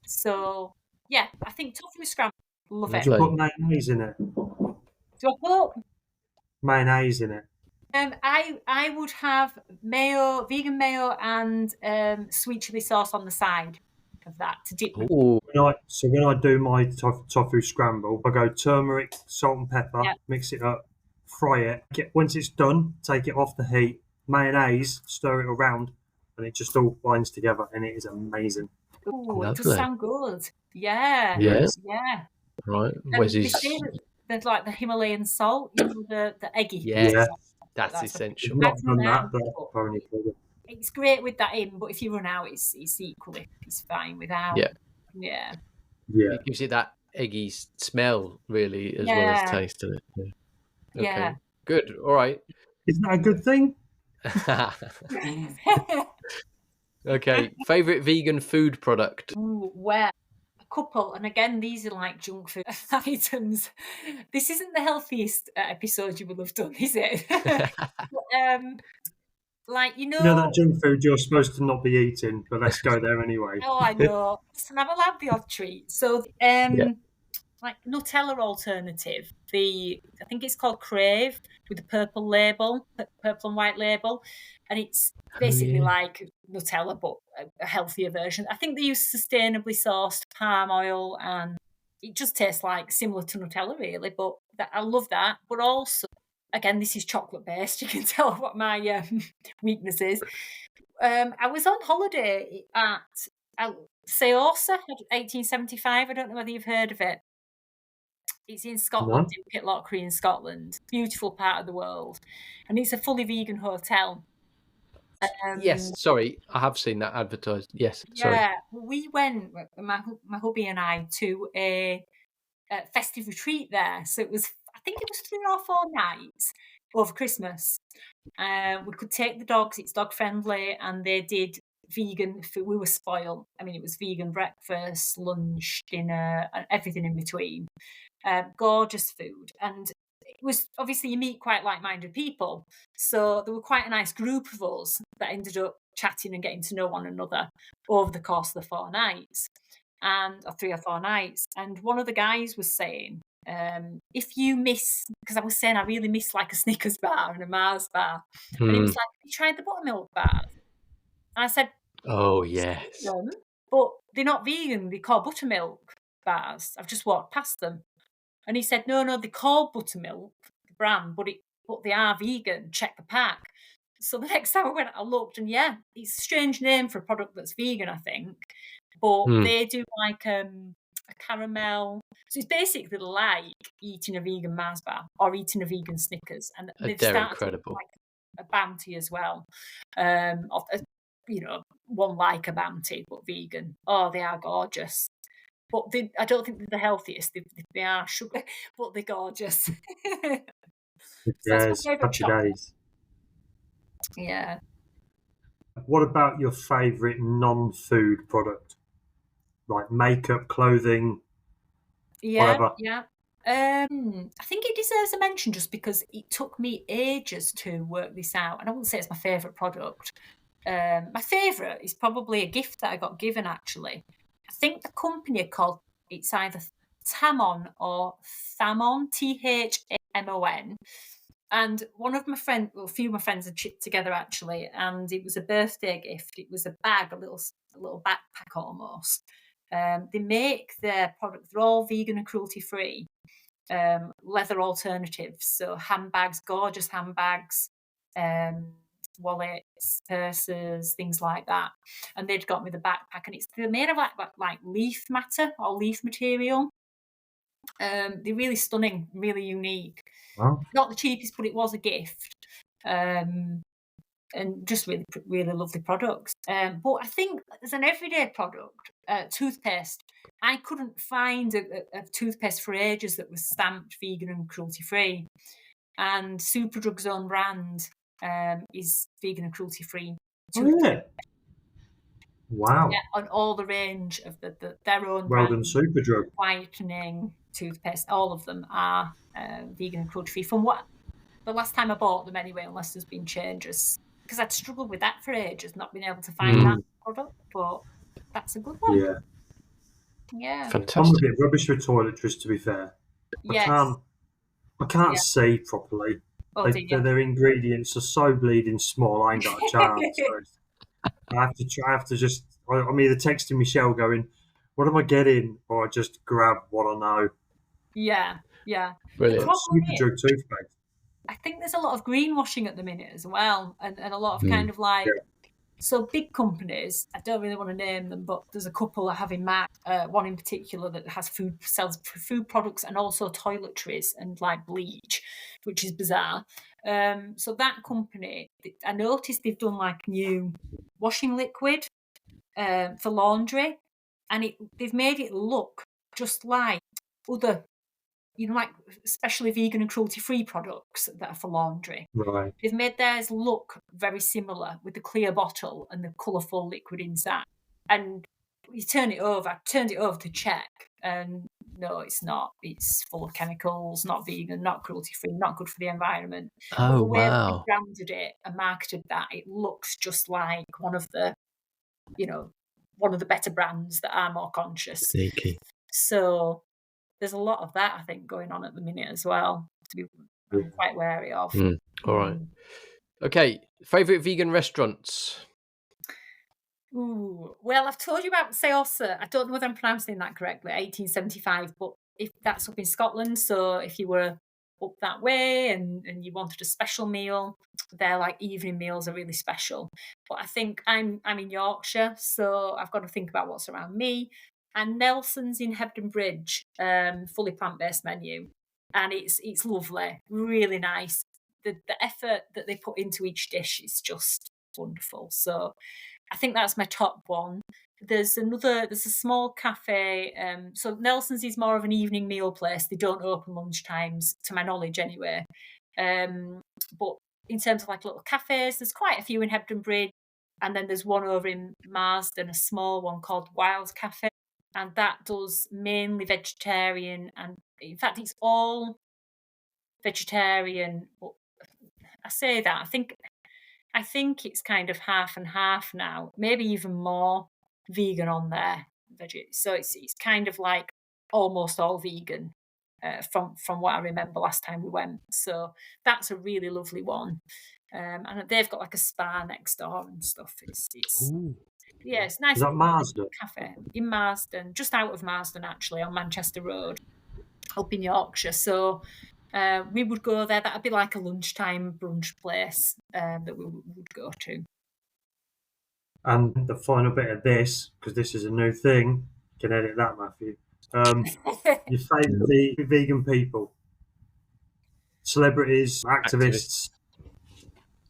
So yeah, I think tofu scramble. Love it. Do you put mayonnaise in it? Do I put mayonnaise in it? I would have mayo, vegan mayo, and sweet chili sauce on the side of that to dip. Ooh. When I do my tofu scramble, I go turmeric, salt and pepper, mix it up, fry it. Once it's done, take it off the heat, mayonnaise, stir it around, and it just all binds together, and it is amazing. Ooh, it does sound good. Yeah. Right. Where's his... There's like the Himalayan salt, the eggy. Yeah. That's essential. I've not done that, but apparently it's great with that in, but if you run out, it's fine without. Yeah. It gives it that eggy smell, really, as well as taste in it. Okay. Good. All right. Isn't that a good thing? Okay. Favorite vegan food product? Ooh, a couple, and again, these are like junk food items. This isn't the healthiest episode you will have done, is it? You know that junk food you're supposed to not be eating, but let's go there anyway. Oh, I know. Listen, I'm allowed the odd treat. So, like Nutella alternative, I think it's called Crave, with the purple and white label, and it's basically like Nutella but a healthier version. I think they use sustainably sourced palm oil, and it just tastes like similar to Nutella, really. But I love that. But also, again, this is chocolate based. You can tell what my weakness is. I was on holiday at Seorsa, 1875. I don't know whether you've heard of it. It's in Scotland, in Pitlochry in Scotland. Beautiful part of the world. And it's a fully vegan hotel. Yes, sorry, I have seen that advertised. Yes, sorry. Yeah, we went, my hubby and I, to a festive retreat there. So it was, I think it was 3 or 4 nights over Christmas. We could take the dogs, it's dog friendly, and they did vegan food. We were spoiled. I mean, it was vegan breakfast, lunch, dinner, and everything in between. Gorgeous food. And it was obviously you meet quite like-minded people. So there were quite a nice group of us that ended up chatting and getting to know one another over the course of the 4 nights, or 3 or 4 nights. And one of the guys was saying, if you miss, because I was saying I really miss like a Snickers bar and a Mars bar, and he was like, "Have you tried the buttermilk bars?" And I said, Oh, "Seen yes. them, but they're not vegan. They're called buttermilk bars. I've just walked past them." And he said, "No, no, they're called buttermilk, the brand, but they are vegan. Check the pack." So the next time I went, I looked, and yeah, it's a strange name for a product that's vegan, I think. But they do like a caramel. So it's basically like eating a vegan Mars bar or eating a vegan Snickers. And they've They're started incredible. like a Bounty as well. One like a Bounty, but vegan. Oh, they are gorgeous. But I don't think they're the healthiest. They are sugar, but they're gorgeous. So that's Yes, my favourite happy chocolate. days. Yeah. What about your favourite non-food product? Like makeup, clothing, Yeah, whatever. yeah. I think it deserves a mention just because it took me ages to work this out. And I wouldn't say it's my favourite product. My favourite is probably a gift that I got given, actually. I think the company are called, it's either Tamon or Thamon, Thamon. And one of my friends, well, a few of my friends had chipped together actually, and it was a birthday gift. It was a bag, a little backpack almost. They make their product, they're all vegan and cruelty free, leather alternatives. So handbags, gorgeous handbags, wallets, purses, things like that. And they'd got me the backpack, and they're made of like leaf matter or leaf material. They're really stunning, really unique. Wow. Not the cheapest, but it was a gift. And just really, really lovely products. But I think as an everyday product, toothpaste, I couldn't find a toothpaste for ages that was stamped vegan and cruelty free. And Superdrug's own brand is vegan and cruelty free Oh, toothpaste. yeah. Wow. Yeah, on all the range of their own Well brand, done, Superdrug. whitening toothpaste, all of them are vegan and cruelty free. From what the last time I bought them anyway, unless there's been changes, because I'd struggled with that for ages, not being able to find that product. But that's a good one. Yeah. Yeah. I'm a Fantastic. bit rubbish with toiletries, to be fair. Yes. I can't Yeah. see properly. Oh, dear. Their ingredients are so bleeding small. I ain't got a chance. So I have to just. I'm either texting Michelle going, "What am I getting?" or I just grab what I know. Yeah. Yeah. The Brilliant. problem is, Superdrug toothpaste. I think there's a lot of greenwashing at the minute as well, and a lot of kind of like. Yeah. So big companies, I don't really want to name them, but there's a couple that have in mind, one in particular that sells food products and also toiletries and like bleach, which is bizarre. So that company, I noticed they've done like new washing liquid for laundry, and they've made it look just like other, like especially vegan and cruelty-free products that are for laundry. Right. They've made theirs look very similar with the clear bottle and the colourful liquid inside. And you turn it over, I turned it over to check, and no, it's not. It's full of chemicals, not vegan, not cruelty-free, not good for the environment. But Oh, the way that they wow. branded it and marketed that, it looks just like one of the better brands that are more conscious. Sneaky. So there's a lot of that, I think, going on at the minute as well, to be quite wary of. All right. Okay. Favourite vegan restaurants? Ooh, well, I've told you about Seosa. I don't know whether I'm pronouncing that correctly, 1875, but if that's up in Scotland, so if you were up that way and you wanted a special meal, their like evening meals are really special. But I think I'm in Yorkshire, so I've got to think about what's around me. And Nelson's in Hebden Bridge, fully plant-based menu, and it's lovely, really nice. The effort that they put into each dish is just wonderful. So I think that's my top one. There's a small cafe. So Nelson's is more of an evening meal place. They don't open lunch times, to my knowledge, anyway. But in terms of like little cafes, there's quite a few in Hebden Bridge, and then there's one over in Marsden, a small one called Wild Cafe, and that does mainly vegetarian, and in fact, it's all vegetarian. But I say that I think it's kind of half and half now, maybe even more vegan on there. So it's kind of like almost all vegan from what I remember last time we went. So that's a really lovely one. And they've got like a spa next door and stuff. It's nice. Is that Marsden? Cafe in Marsden, just out of Marsden actually, on Manchester Road, up in Yorkshire. So we would go there. That'd be like a lunchtime brunch place that we would go to. And the final bit of this, because this is a new thing, you can edit that, Matthew. Your favourite vegan people? Celebrities, activists?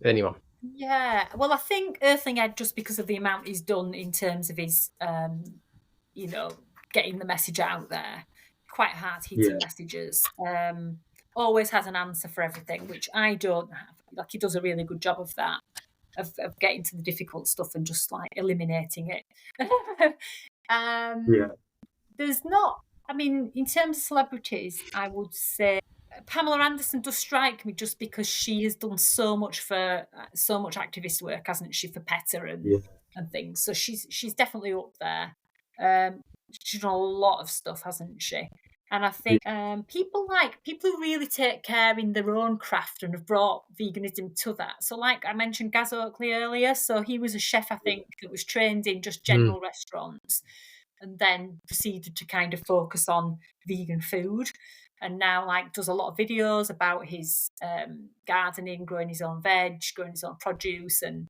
Anyone? Yeah, well, I think Earthling Ed, just because of the amount he's done in terms of his, getting the message out there, quite hard-hitting messages. Always has an answer for everything, which I don't have. Like, he does a really good job of that, of getting to the difficult stuff and just like eliminating it. There's not. I mean, in terms of celebrities, I would say Pamela Anderson does strike me just because she has done so much activist work, hasn't she, for PETA and things. So she's definitely up there. She's done a lot of stuff, hasn't she? And I think people who really take care in their own craft and have brought veganism to that. So like I mentioned Gaz Oakley earlier, so he was a chef, I think, that was trained in just general restaurants and then proceeded to kind of focus on vegan food. And now like does a lot of videos about his gardening, growing his own veg, growing his own produce, and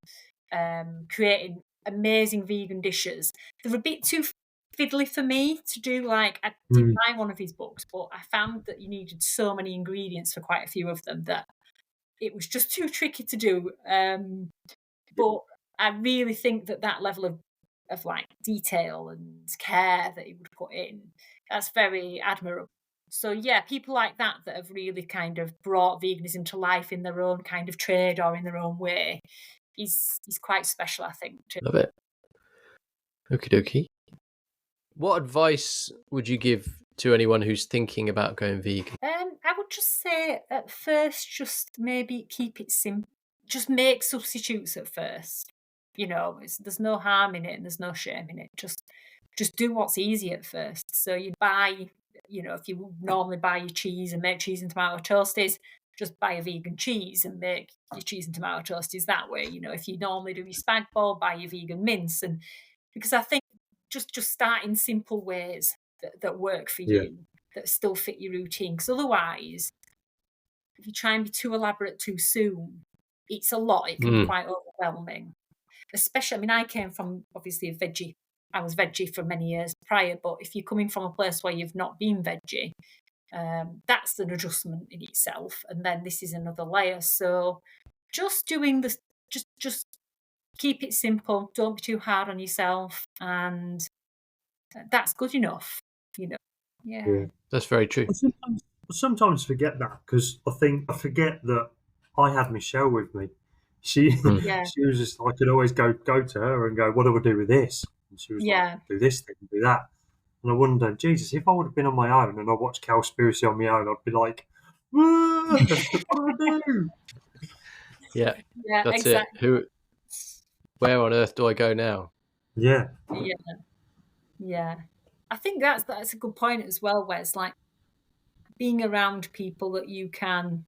creating amazing vegan dishes. They're a bit too fiddly for me to do. Like I did buy one of his books, but I found that you needed so many ingredients for quite a few of them that it was just too tricky to do. But I really think that level of like detail and care that he would put in, that's very admirable. So yeah, people like that have really kind of brought veganism to life in their own kind of trade or in their own way, is quite special, I think, too. Love it. Okie dokie. What advice would you give to anyone who's thinking about going vegan? I would just say at first, just maybe keep it simple. Just make substitutes at first. There's no harm in it and there's no shame in it. Just do what's easy at first. So you buy, if you normally buy your cheese and make cheese and tomato toasties, just buy a vegan cheese and make your cheese and tomato toasties that way. If you normally do your spag bol, buy your vegan mince. And because I think just start in simple ways that work for you, that still fit your routine. Because otherwise, if you try and be too elaborate too soon, it's a lot. It can be quite overwhelming. Especially, I mean, I came from obviously a veggie. I was veggie for many years prior, but if you're coming from a place where you've not been veggie, that's an adjustment in itself. And then this is another layer. So just doing this, just keep it simple. Don't be too hard on yourself. And that's good enough, Yeah. That's very true. I sometimes forget that because I forget that I had Michelle with me. She was just, I could always go to her and go, what do I do with this? And she was like, do this thing, do that. And I wonder, Jesus, if I would have been on my own and I watched Cowspiracy on my own, I'd be like, what do I do? Yeah, that's exactly it. Where on earth do I go now? Yeah. I think that's a good point as well, where it's like being around people that you can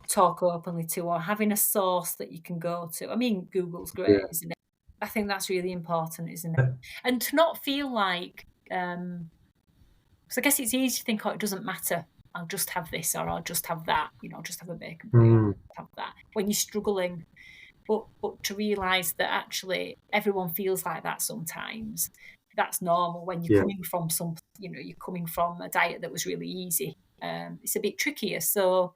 talk openly to, or having a source that you can go to. I mean, Google's great, isn't it? I think that's really important, isn't it? And to not feel like, because I guess it's easy to think, it doesn't matter. I'll just have this, or I'll just have that. I'll just have a bacon burger, have that. When you're struggling, but to realise that actually everyone feels like that sometimes. That's normal when you're coming from you're coming from a diet that was really easy. It's a bit trickier, so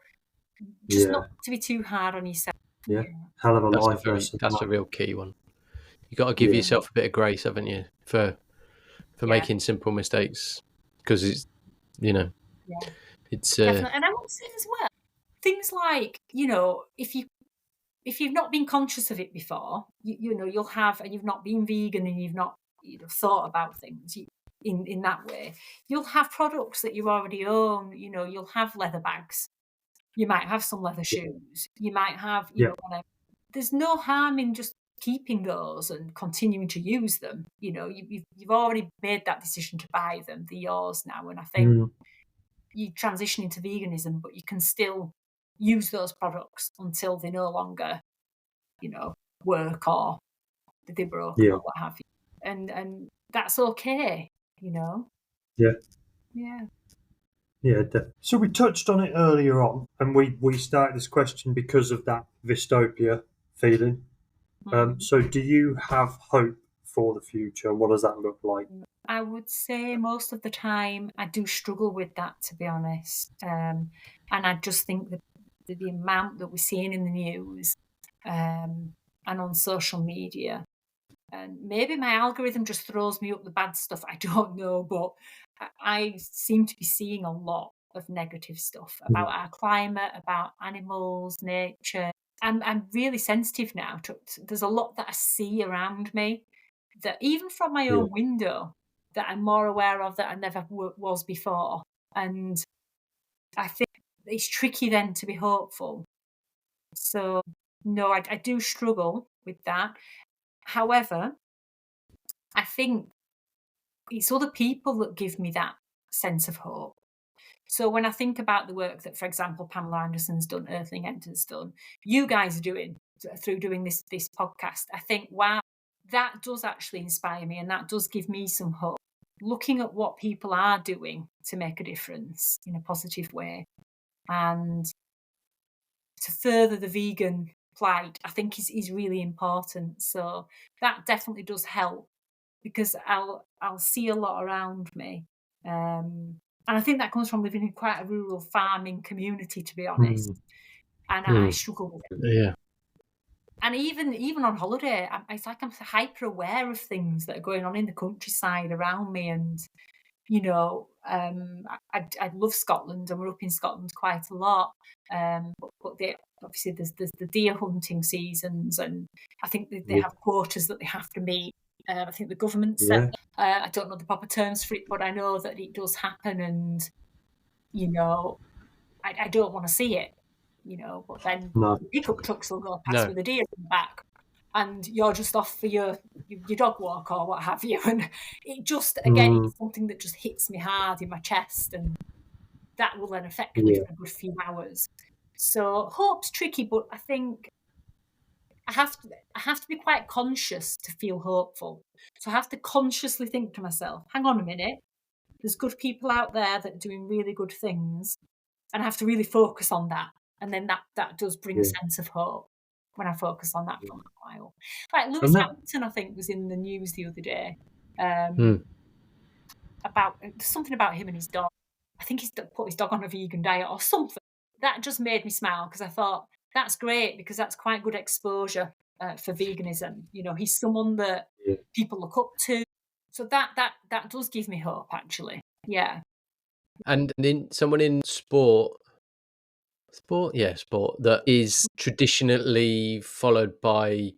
just not to be too hard on yourself. Yeah, hell of a life lesson. That's a real key one. You got to give yourself a bit of grace, haven't you, for making simple mistakes, because it's it's definitely. And I would say as well, things like, if you've not been conscious of it before, you'll have, and you've not been vegan and you've not thought about things in that way, you'll have products that you already own. You'll have leather bags, you might have some leather shoes, you might have whatever. There's no harm in just keeping those and continuing to use them. You've already made that decision to buy them, they're yours now. And I think you transition into veganism, but you can still use those products until they no longer, work, or they're broken, or what have you. And that's okay, Yeah. Yeah. Yeah. So we touched on it earlier on, and we started this question because of that dystopia feeling. So do you have hope for the future? What does that look like? I would say most of the time I do struggle with that, to be honest. And I just think that the amount that we're seeing in the news and on social media, and maybe my algorithm just throws me up the bad stuff, I don't know, but I seem to be seeing a lot of negative stuff about our climate, about animals, nature. I'm really sensitive now. There's a lot that I see around me, that even from my own window, that I'm more aware of, that I never was before. And I think it's tricky then to be hopeful. So, no, I do struggle with that. However, I think it's other people that give me that sense of hope. So when I think about the work that, for example, Pamela Anderson's done, Earthling Enter's done, you guys are doing through doing this podcast, I think, wow, that does actually inspire me, and that does give me some hope. Looking at what people are doing to make a difference in a positive way, and to further the vegan plight, I think is really important. So that definitely does help, because I'll see a lot around me. And I think that comes from living in quite a rural farming community, to be honest. And I struggle with it. Yeah. And even on holiday, it's like I'm hyper aware of things that are going on in the countryside around me. And, I love Scotland, and we're up in Scotland quite a lot. But obviously there's the deer hunting seasons, and I think they have quotas that they have to meet. I think the government set. I don't know the proper terms for it, but I know that it does happen, and I don't want to see it. But then the pickup trucks will go past with a deer in the back, and you're just off for your dog walk or what have you, and it just it's something that just hits me hard in my chest, and that will then affect me for a good few hours. So hope's tricky, but I think I have to be quite conscious to feel hopeful. So I have to consciously think to myself, hang on a minute, there's good people out there that are doing really good things, and I have to really focus on that. And then that does bring a sense of hope when I focus on that for a while. Like Lewis Hamilton, I think, was in the news the other day about something about him and his dog. I think he's put his dog on a vegan diet or something. That just made me smile, because I thought, that's great, because that's quite good exposure for veganism. He's someone that people look up to. So that does give me hope, actually. Yeah. And in someone in sport that is traditionally followed by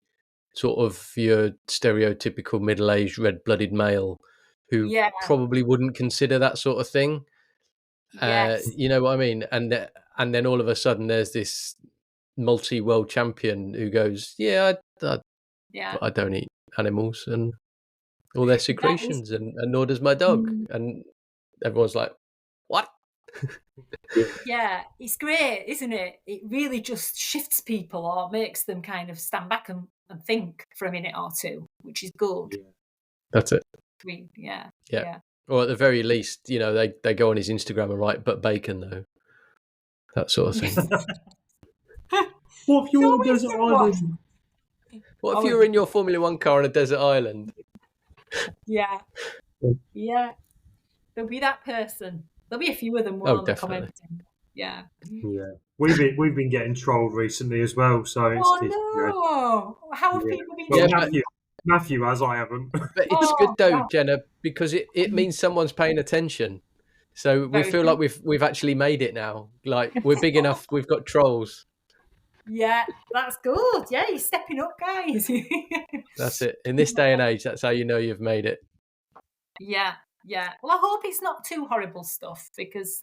sort of your stereotypical middle-aged red-blooded male who probably wouldn't consider that sort of thing. Yes. You know what I mean? And then all of a sudden there's this multi-world champion who goes, I don't eat animals and all their secretions, and nor does my dog. And everyone's like, what? Yeah, it's great, isn't it? It really just shifts people, or makes them kind of stand back and think for a minute or two, which is good. That's it. Yeah. Or at the very least, they go on his Instagram and write, but bacon though. That sort of thing. What if you're on a desert island? What if you were in your Formula One car on a desert island? Yeah. There'll be that person. There'll be a few of them, won't there, commenting. Yeah. Yeah, we've been getting trolled recently as well. So Oh no! How have people been? Well, Yeah, but Matthew, as I haven't. but it's good Oh though, God. Jenna, because it means someone's paying attention. So we Very feel true. like we've actually made it now. Like we're big enough. We've got trolls. Yeah, that's good. Yeah, you're stepping up, guys. That's it. In this day and age, that's how you know you've made it. Yeah. Well, I hope it's not too horrible stuff because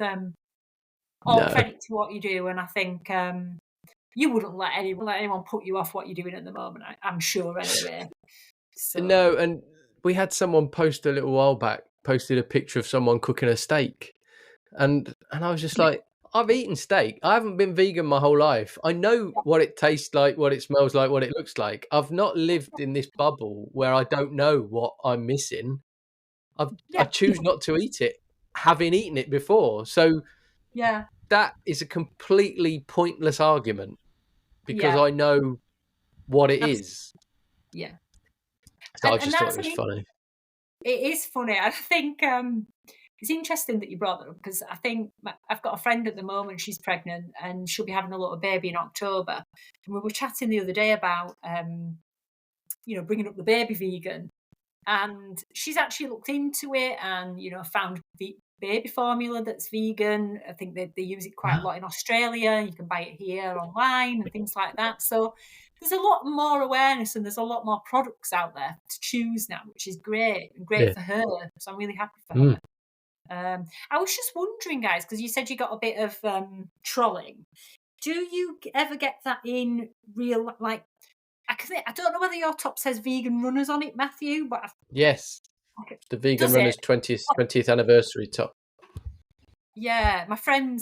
all No. credit to what you do, and I think you wouldn't let anyone put you off what you're doing at the moment. I'm sure, anyway. So. No, and we had someone post a little while back, posted a picture of someone cooking a steak. And I was just like, I've eaten steak. I haven't been vegan my whole life. I know what it tastes like, what it smells like, what it looks like. I've not lived in this bubble where I don't know what I'm missing. I choose not to eat it, having eaten it before. So Yeah. that is a completely pointless argument because Yeah. I know what it is. Yeah. So I just thought it was funny. It is funny. I think it's interesting that you brought that up because I think I've got a friend at the moment. She's pregnant and she'll be having a little baby in October. And we were chatting the other day about, bringing up the baby vegan. And she's actually looked into it and, found baby formula that's vegan. I think they use it quite a lot in Australia. You can buy it here online and things like that. So there's a lot more awareness and there's a lot more products out there to choose now, which is great and great for her. So I'm really happy for her. I was just wondering, guys, because you said you got a bit of trolling. Do you ever get that in real, like, I don't know whether your top says vegan runners on it, Matthew, but yes, the vegan runners 20th anniversary top. Yeah, my friend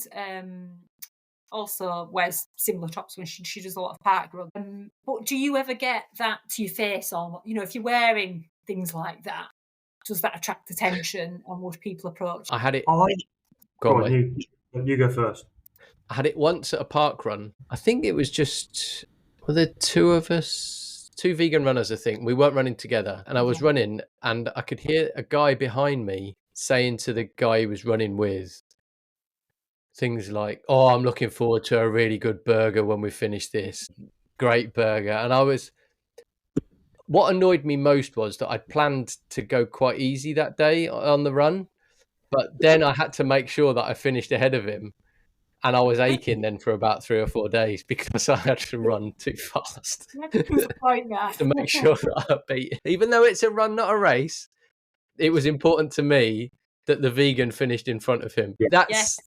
also wears similar tops when she does a lot of park run. But do you ever get that to your face, or if you're wearing things like that, does that attract attention, and would people approach? I had it. Go on, you go first. I had it once at a park run. I think it was just. Were there two of us? Two vegan runners, I think. We weren't running together. And I was running and I could hear a guy behind me saying to the guy he was running with things like, "Oh, I'm looking forward to a really good burger when we finish this. Great burger." And what annoyed me most was that I'd planned to go quite easy that day on the run. But then I had to make sure that I finished ahead of him. And I was aching then for about 3 or 4 days because I had to run too fast to make sure that I beat. Even though it's a run, not a race, it was important to me that the vegan finished in front of him. That's.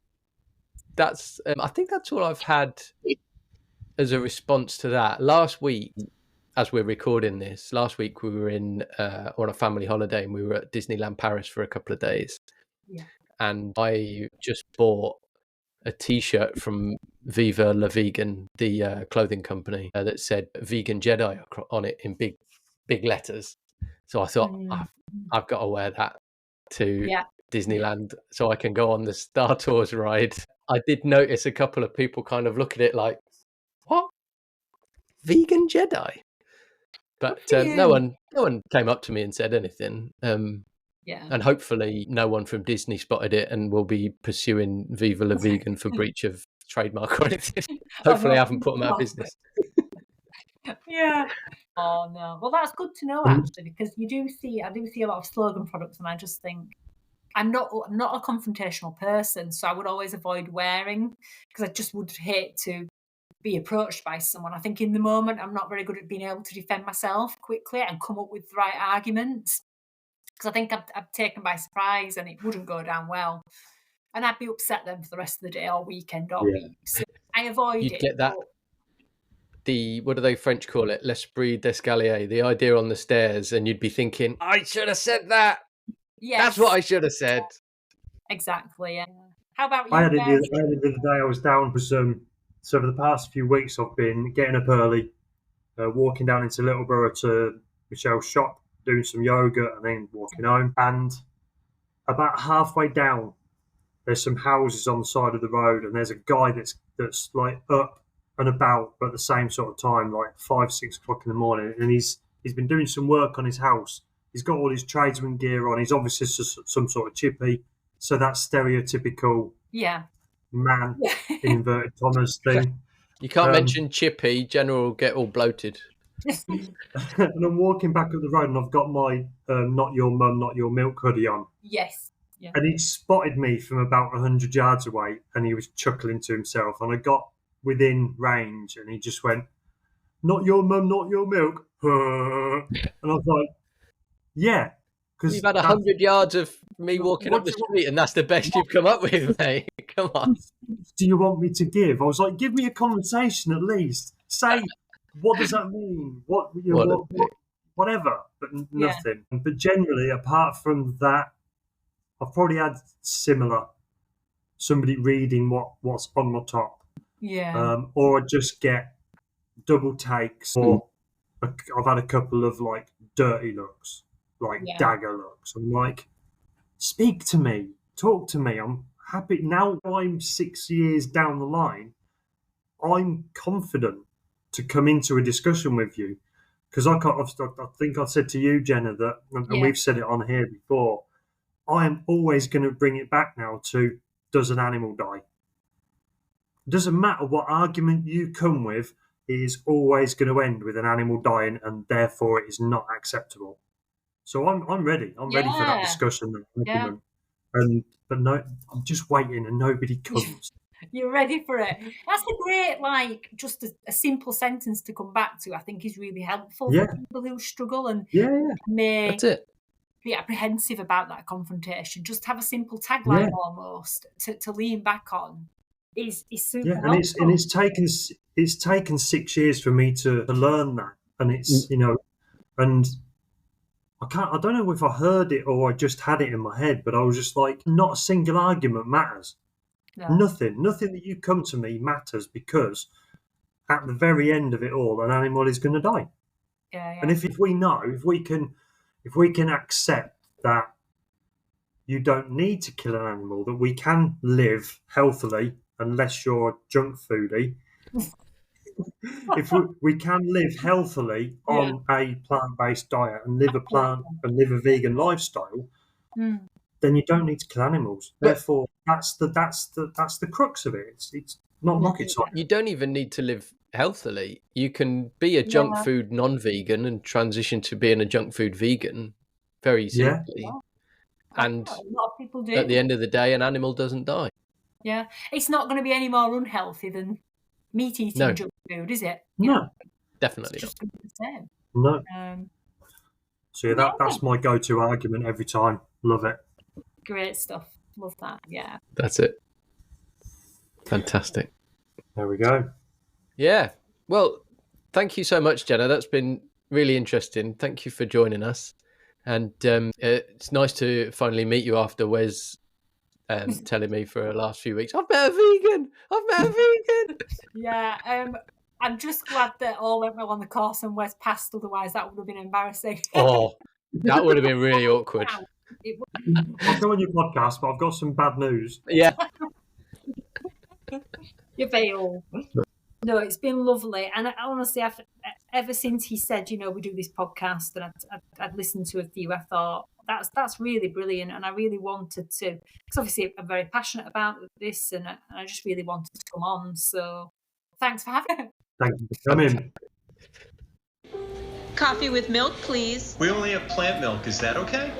I think that's all I've had as a response to that. Last week, as we're recording this, we were on a family holiday and we were at Disneyland Paris for a couple of days. Yeah. And I just bought a T-shirt from Viva La Vegan, the clothing company, that said "Vegan Jedi" on it in big letters. So I thought I've got to wear that to Disneyland so I can go on the Star Tours ride. I did notice a couple of people kind of look at it like, "What? Vegan Jedi?" But no one came up to me and said anything. And hopefully no one from Disney spotted it and will be pursuing Viva La Vegan for breach of trademark or anything. Hopefully I haven't put them out of business. Yeah. Oh no. Well, that's good to know actually, because I do see a lot of slogan products, and I just think I'm not a confrontational person, so I would always avoid wearing because I just would hate to be approached by someone. I think in the moment I'm not very good at being able to defend myself quickly and come up with the right arguments. Because I think I'm taken by surprise and it wouldn't go down well. And I'd be upset then for the rest of the day or weekend or week. So I avoid it. You'd get that, what do they French call it? L'esprit d'escalier, the idea on the stairs, and you'd be thinking, I should have said that. Yes. That's what I should have said. Exactly, yeah. How about you? I had it the other day. I was down for so for the past few weeks I've been getting up early, walking down into Littleborough to Michelle's shop, doing some yoga and then walking home. And about halfway down, there's some houses on the side of the road, and there's a guy that's like up and about at the same sort of time, like 5-6 o'clock in the morning, and he's been doing some work on his house. He's got all his tradesman gear on. He's obviously some sort of chippy, so that's stereotypical. Yeah. man, Yeah. in inverted commas, thing. You can't mention Chippy. Jenna will get all bloated. And I'm walking back up the road, and I've got my "Not Your Mum, Not Your Milk" hoodie on. Yes. Yeah. And he spotted me from about 100 yards away, and he was chuckling to himself. And I got within range, and he just went, "Not your mum, not your milk." And I was like, "Yeah." You've had 100 yards of me walking up the street, and that's the best you've come up with, mate. Come on. Do you want me to give? I was like, give me a conversation at least. Say, what does that mean? Whatever. But nothing. Yeah. But generally, apart from that, I've probably had similar. Somebody reading what's on my top. Yeah. Or I just get double takes, or I've had a couple of like dirty looks, like dagger looks. I'm like, speak to me, talk to me. I'm happy now. I'm 6 years down the line. I'm confident to come into a discussion with you, because I think I said to you, Jenna, that, and we've said it on here before, I am always going to bring it back now to, does an animal die? It doesn't matter what argument you come with, it is always going to end with an animal dying, and therefore it is not acceptable. So I'm ready. I'm ready for that discussion, that argument. But no, I'm just waiting, and nobody comes. You're ready for it. That's a great, just a simple sentence to come back to. I think is really helpful for people who struggle and may That's it. be apprehensive about that confrontation. Just have a simple tagline almost to lean back on. Is super helpful. And it's taken 6 years for me to learn that, and it's and I don't know if I heard it or I just had it in my head, but I was just like, not a single argument matters. No. Nothing that you come to me matters, because at the very end of it all, an animal is going to die. Yeah. And if we can accept that you don't need to kill an animal, that we can live healthily unless you're junk foodie. If we can live healthily on a plant-based diet and live a vegan lifestyle, then you don't need to kill animals. Therefore, that's the crux of it. It's not rocket science. You don't even need to live healthily. You can be a junk food non-vegan and transition to being a junk food vegan very simply. Yeah. And a lot of people do. At the end of the day, an animal doesn't die. Yeah, it's not going to be any more unhealthy than meat eating junk food, is it? No, definitely not. Just going to be the same. No. So that's my go-to argument every time. Love it. Great stuff. Love that. Yeah. That's it. Fantastic. There we go. Yeah. Well, thank you so much, Jenna. That's been really interesting. Thank you for joining us. And it's nice to finally meet you after Wes telling me for the last few weeks, I've met a vegan. Yeah. I'm just glad that all went well on the course and Wes passed. Otherwise, that would have been embarrassing. Oh, that would have been really awkward. I'll go on your podcast, but I've got some bad news. Yeah. You fail. No, it's been lovely. And honestly, ever since he said, we do this podcast, and I'd listened to a few, I thought, that's really brilliant. And I really wanted to, because obviously I'm very passionate about this, and I just really wanted to come on. So thanks for having me. Thank you for coming. Coffee with milk, please. We only have plant milk. Is that okay?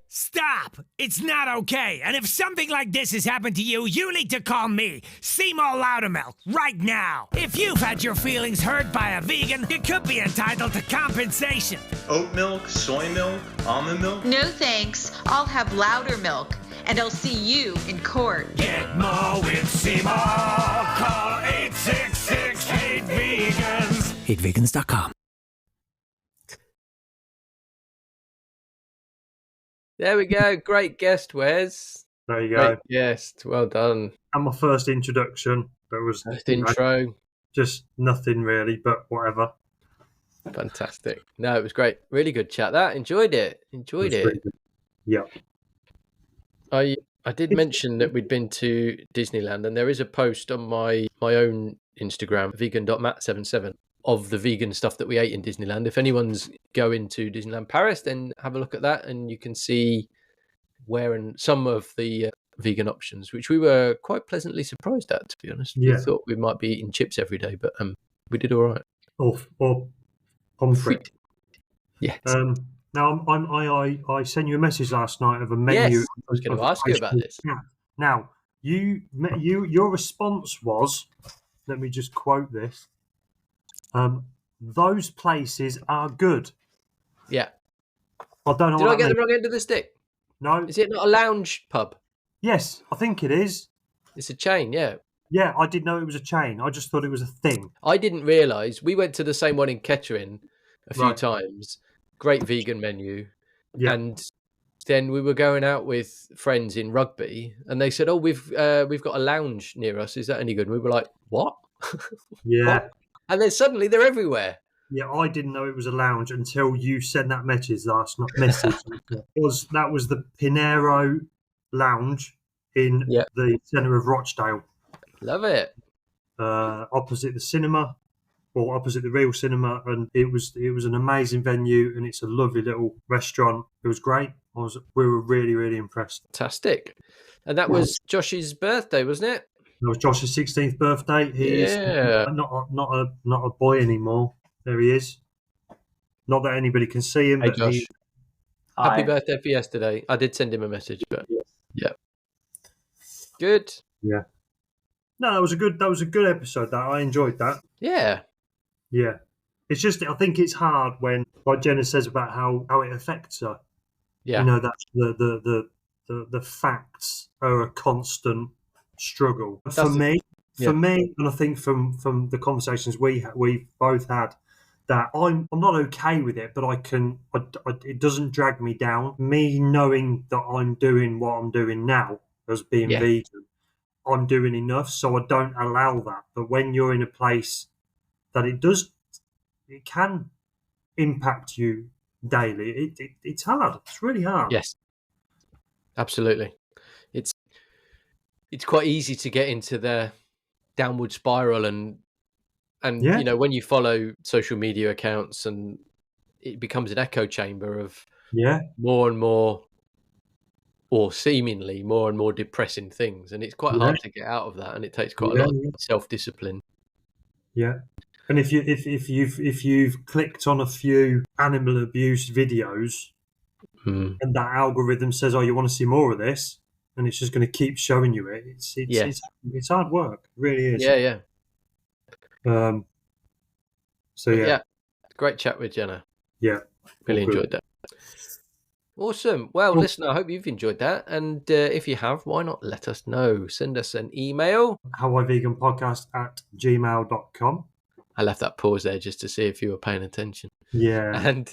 Stop! It's not okay. And if something like this has happened to you, you need to call me, Seymour Loudermilk, right now. If you've had your feelings hurt by a vegan, you could be entitled to compensation. Oat milk, soy milk, almond milk? No thanks. I'll have louder milk. And I'll see you in court. Get more with Seymour. Call 866-8VEGANS. 8vegans.com. There we go. Great guest, Wes. There you Great go. guest. Well done. And my first introduction. That was First intro. Just nothing really, but whatever. Fantastic. No, it was great. Really good chat. Enjoyed it. Yeah. I did mention that we'd been to Disneyland, and there is a post on my own Instagram, vegan.matt77, of the vegan stuff that we ate in Disneyland. If anyone's going to Disneyland Paris, then have a look at that, and you can see where and some of the vegan options, which we were quite pleasantly surprised at, to be honest. We Yeah. thought we might be eating chips every day, but we did all right. Or pomfret. Yes. Now I sent you a message last night of a menu. Yes, I was going of to a ask you place about called this. Cat. Now your response was, let me just quote this. Those places are good. Yeah. I don't know. Did what I get that the means. wrong end of the stick? No. Is it not a lounge pub? Yes, I think it is. It's a chain, yeah. Yeah, I didn't know it was a chain. I just thought it was a thing. I didn't realise. We went to the same one in Kettering a few Right. times. Great vegan menu. Yeah. And then we were going out with friends in Rugby, and they said, "Oh, we've got a lounge near us. Is that any good?" And we were like, "What?" Yeah. What? And then suddenly they're everywhere. Yeah, I didn't know it was a lounge until you sent that message last night. That was the Pinero Lounge in Yeah. the centre of Rochdale, Love it. opposite the cinema, or opposite the real cinema, and it was an amazing venue, and it's a lovely little restaurant. It was great. We were really, really impressed. Fantastic. And that was Josh's birthday, wasn't it? It was Josh's 16th birthday. He is not a boy anymore. There he is. Not that anybody can see him, Hey, but Josh. Happy birthday for yesterday. I did send him a message, but yeah. Good. Yeah. No, that was a good episode. That I enjoyed that. Yeah. Yeah. It's just I think it's hard when, like Jenna says about how it affects her. Yeah. You know, that's the facts are a constant struggle for me, and I think from the conversations we both had, that I'm not okay with it, but it doesn't drag me down. Me knowing that I'm doing what I'm doing now as being vegan, I'm doing enough, so I don't allow that. But when you're in a place that it can impact you daily, it's hard. It's really hard. Yes. Absolutely. It's quite easy to get into the downward spiral and you know, when you follow social media accounts, and it becomes an echo chamber of more and more, or seemingly more and more depressing things, and it's quite hard to get out of that, and it takes quite a lot of self-discipline. Yeah. And if you've clicked on a few animal abuse videos, and that algorithm says, "Oh, you want to see more of this," and it's just going to keep showing you it. It's hard work. It really is. Yeah. So great chat with Jenna. Yeah. Really enjoyed that. Awesome. Well, listener, I hope you've enjoyed that. And if you have, why not let us know? Send us an email. howIveganpodcast@gmail.com. I left that pause there just to see if you were paying attention. Yeah. And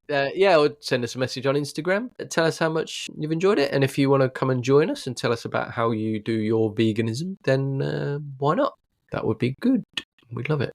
or send us a message on Instagram. Tell us how much you've enjoyed it. And if you want to come and join us and tell us about how you do your veganism, then why not? That would be good. We'd love it.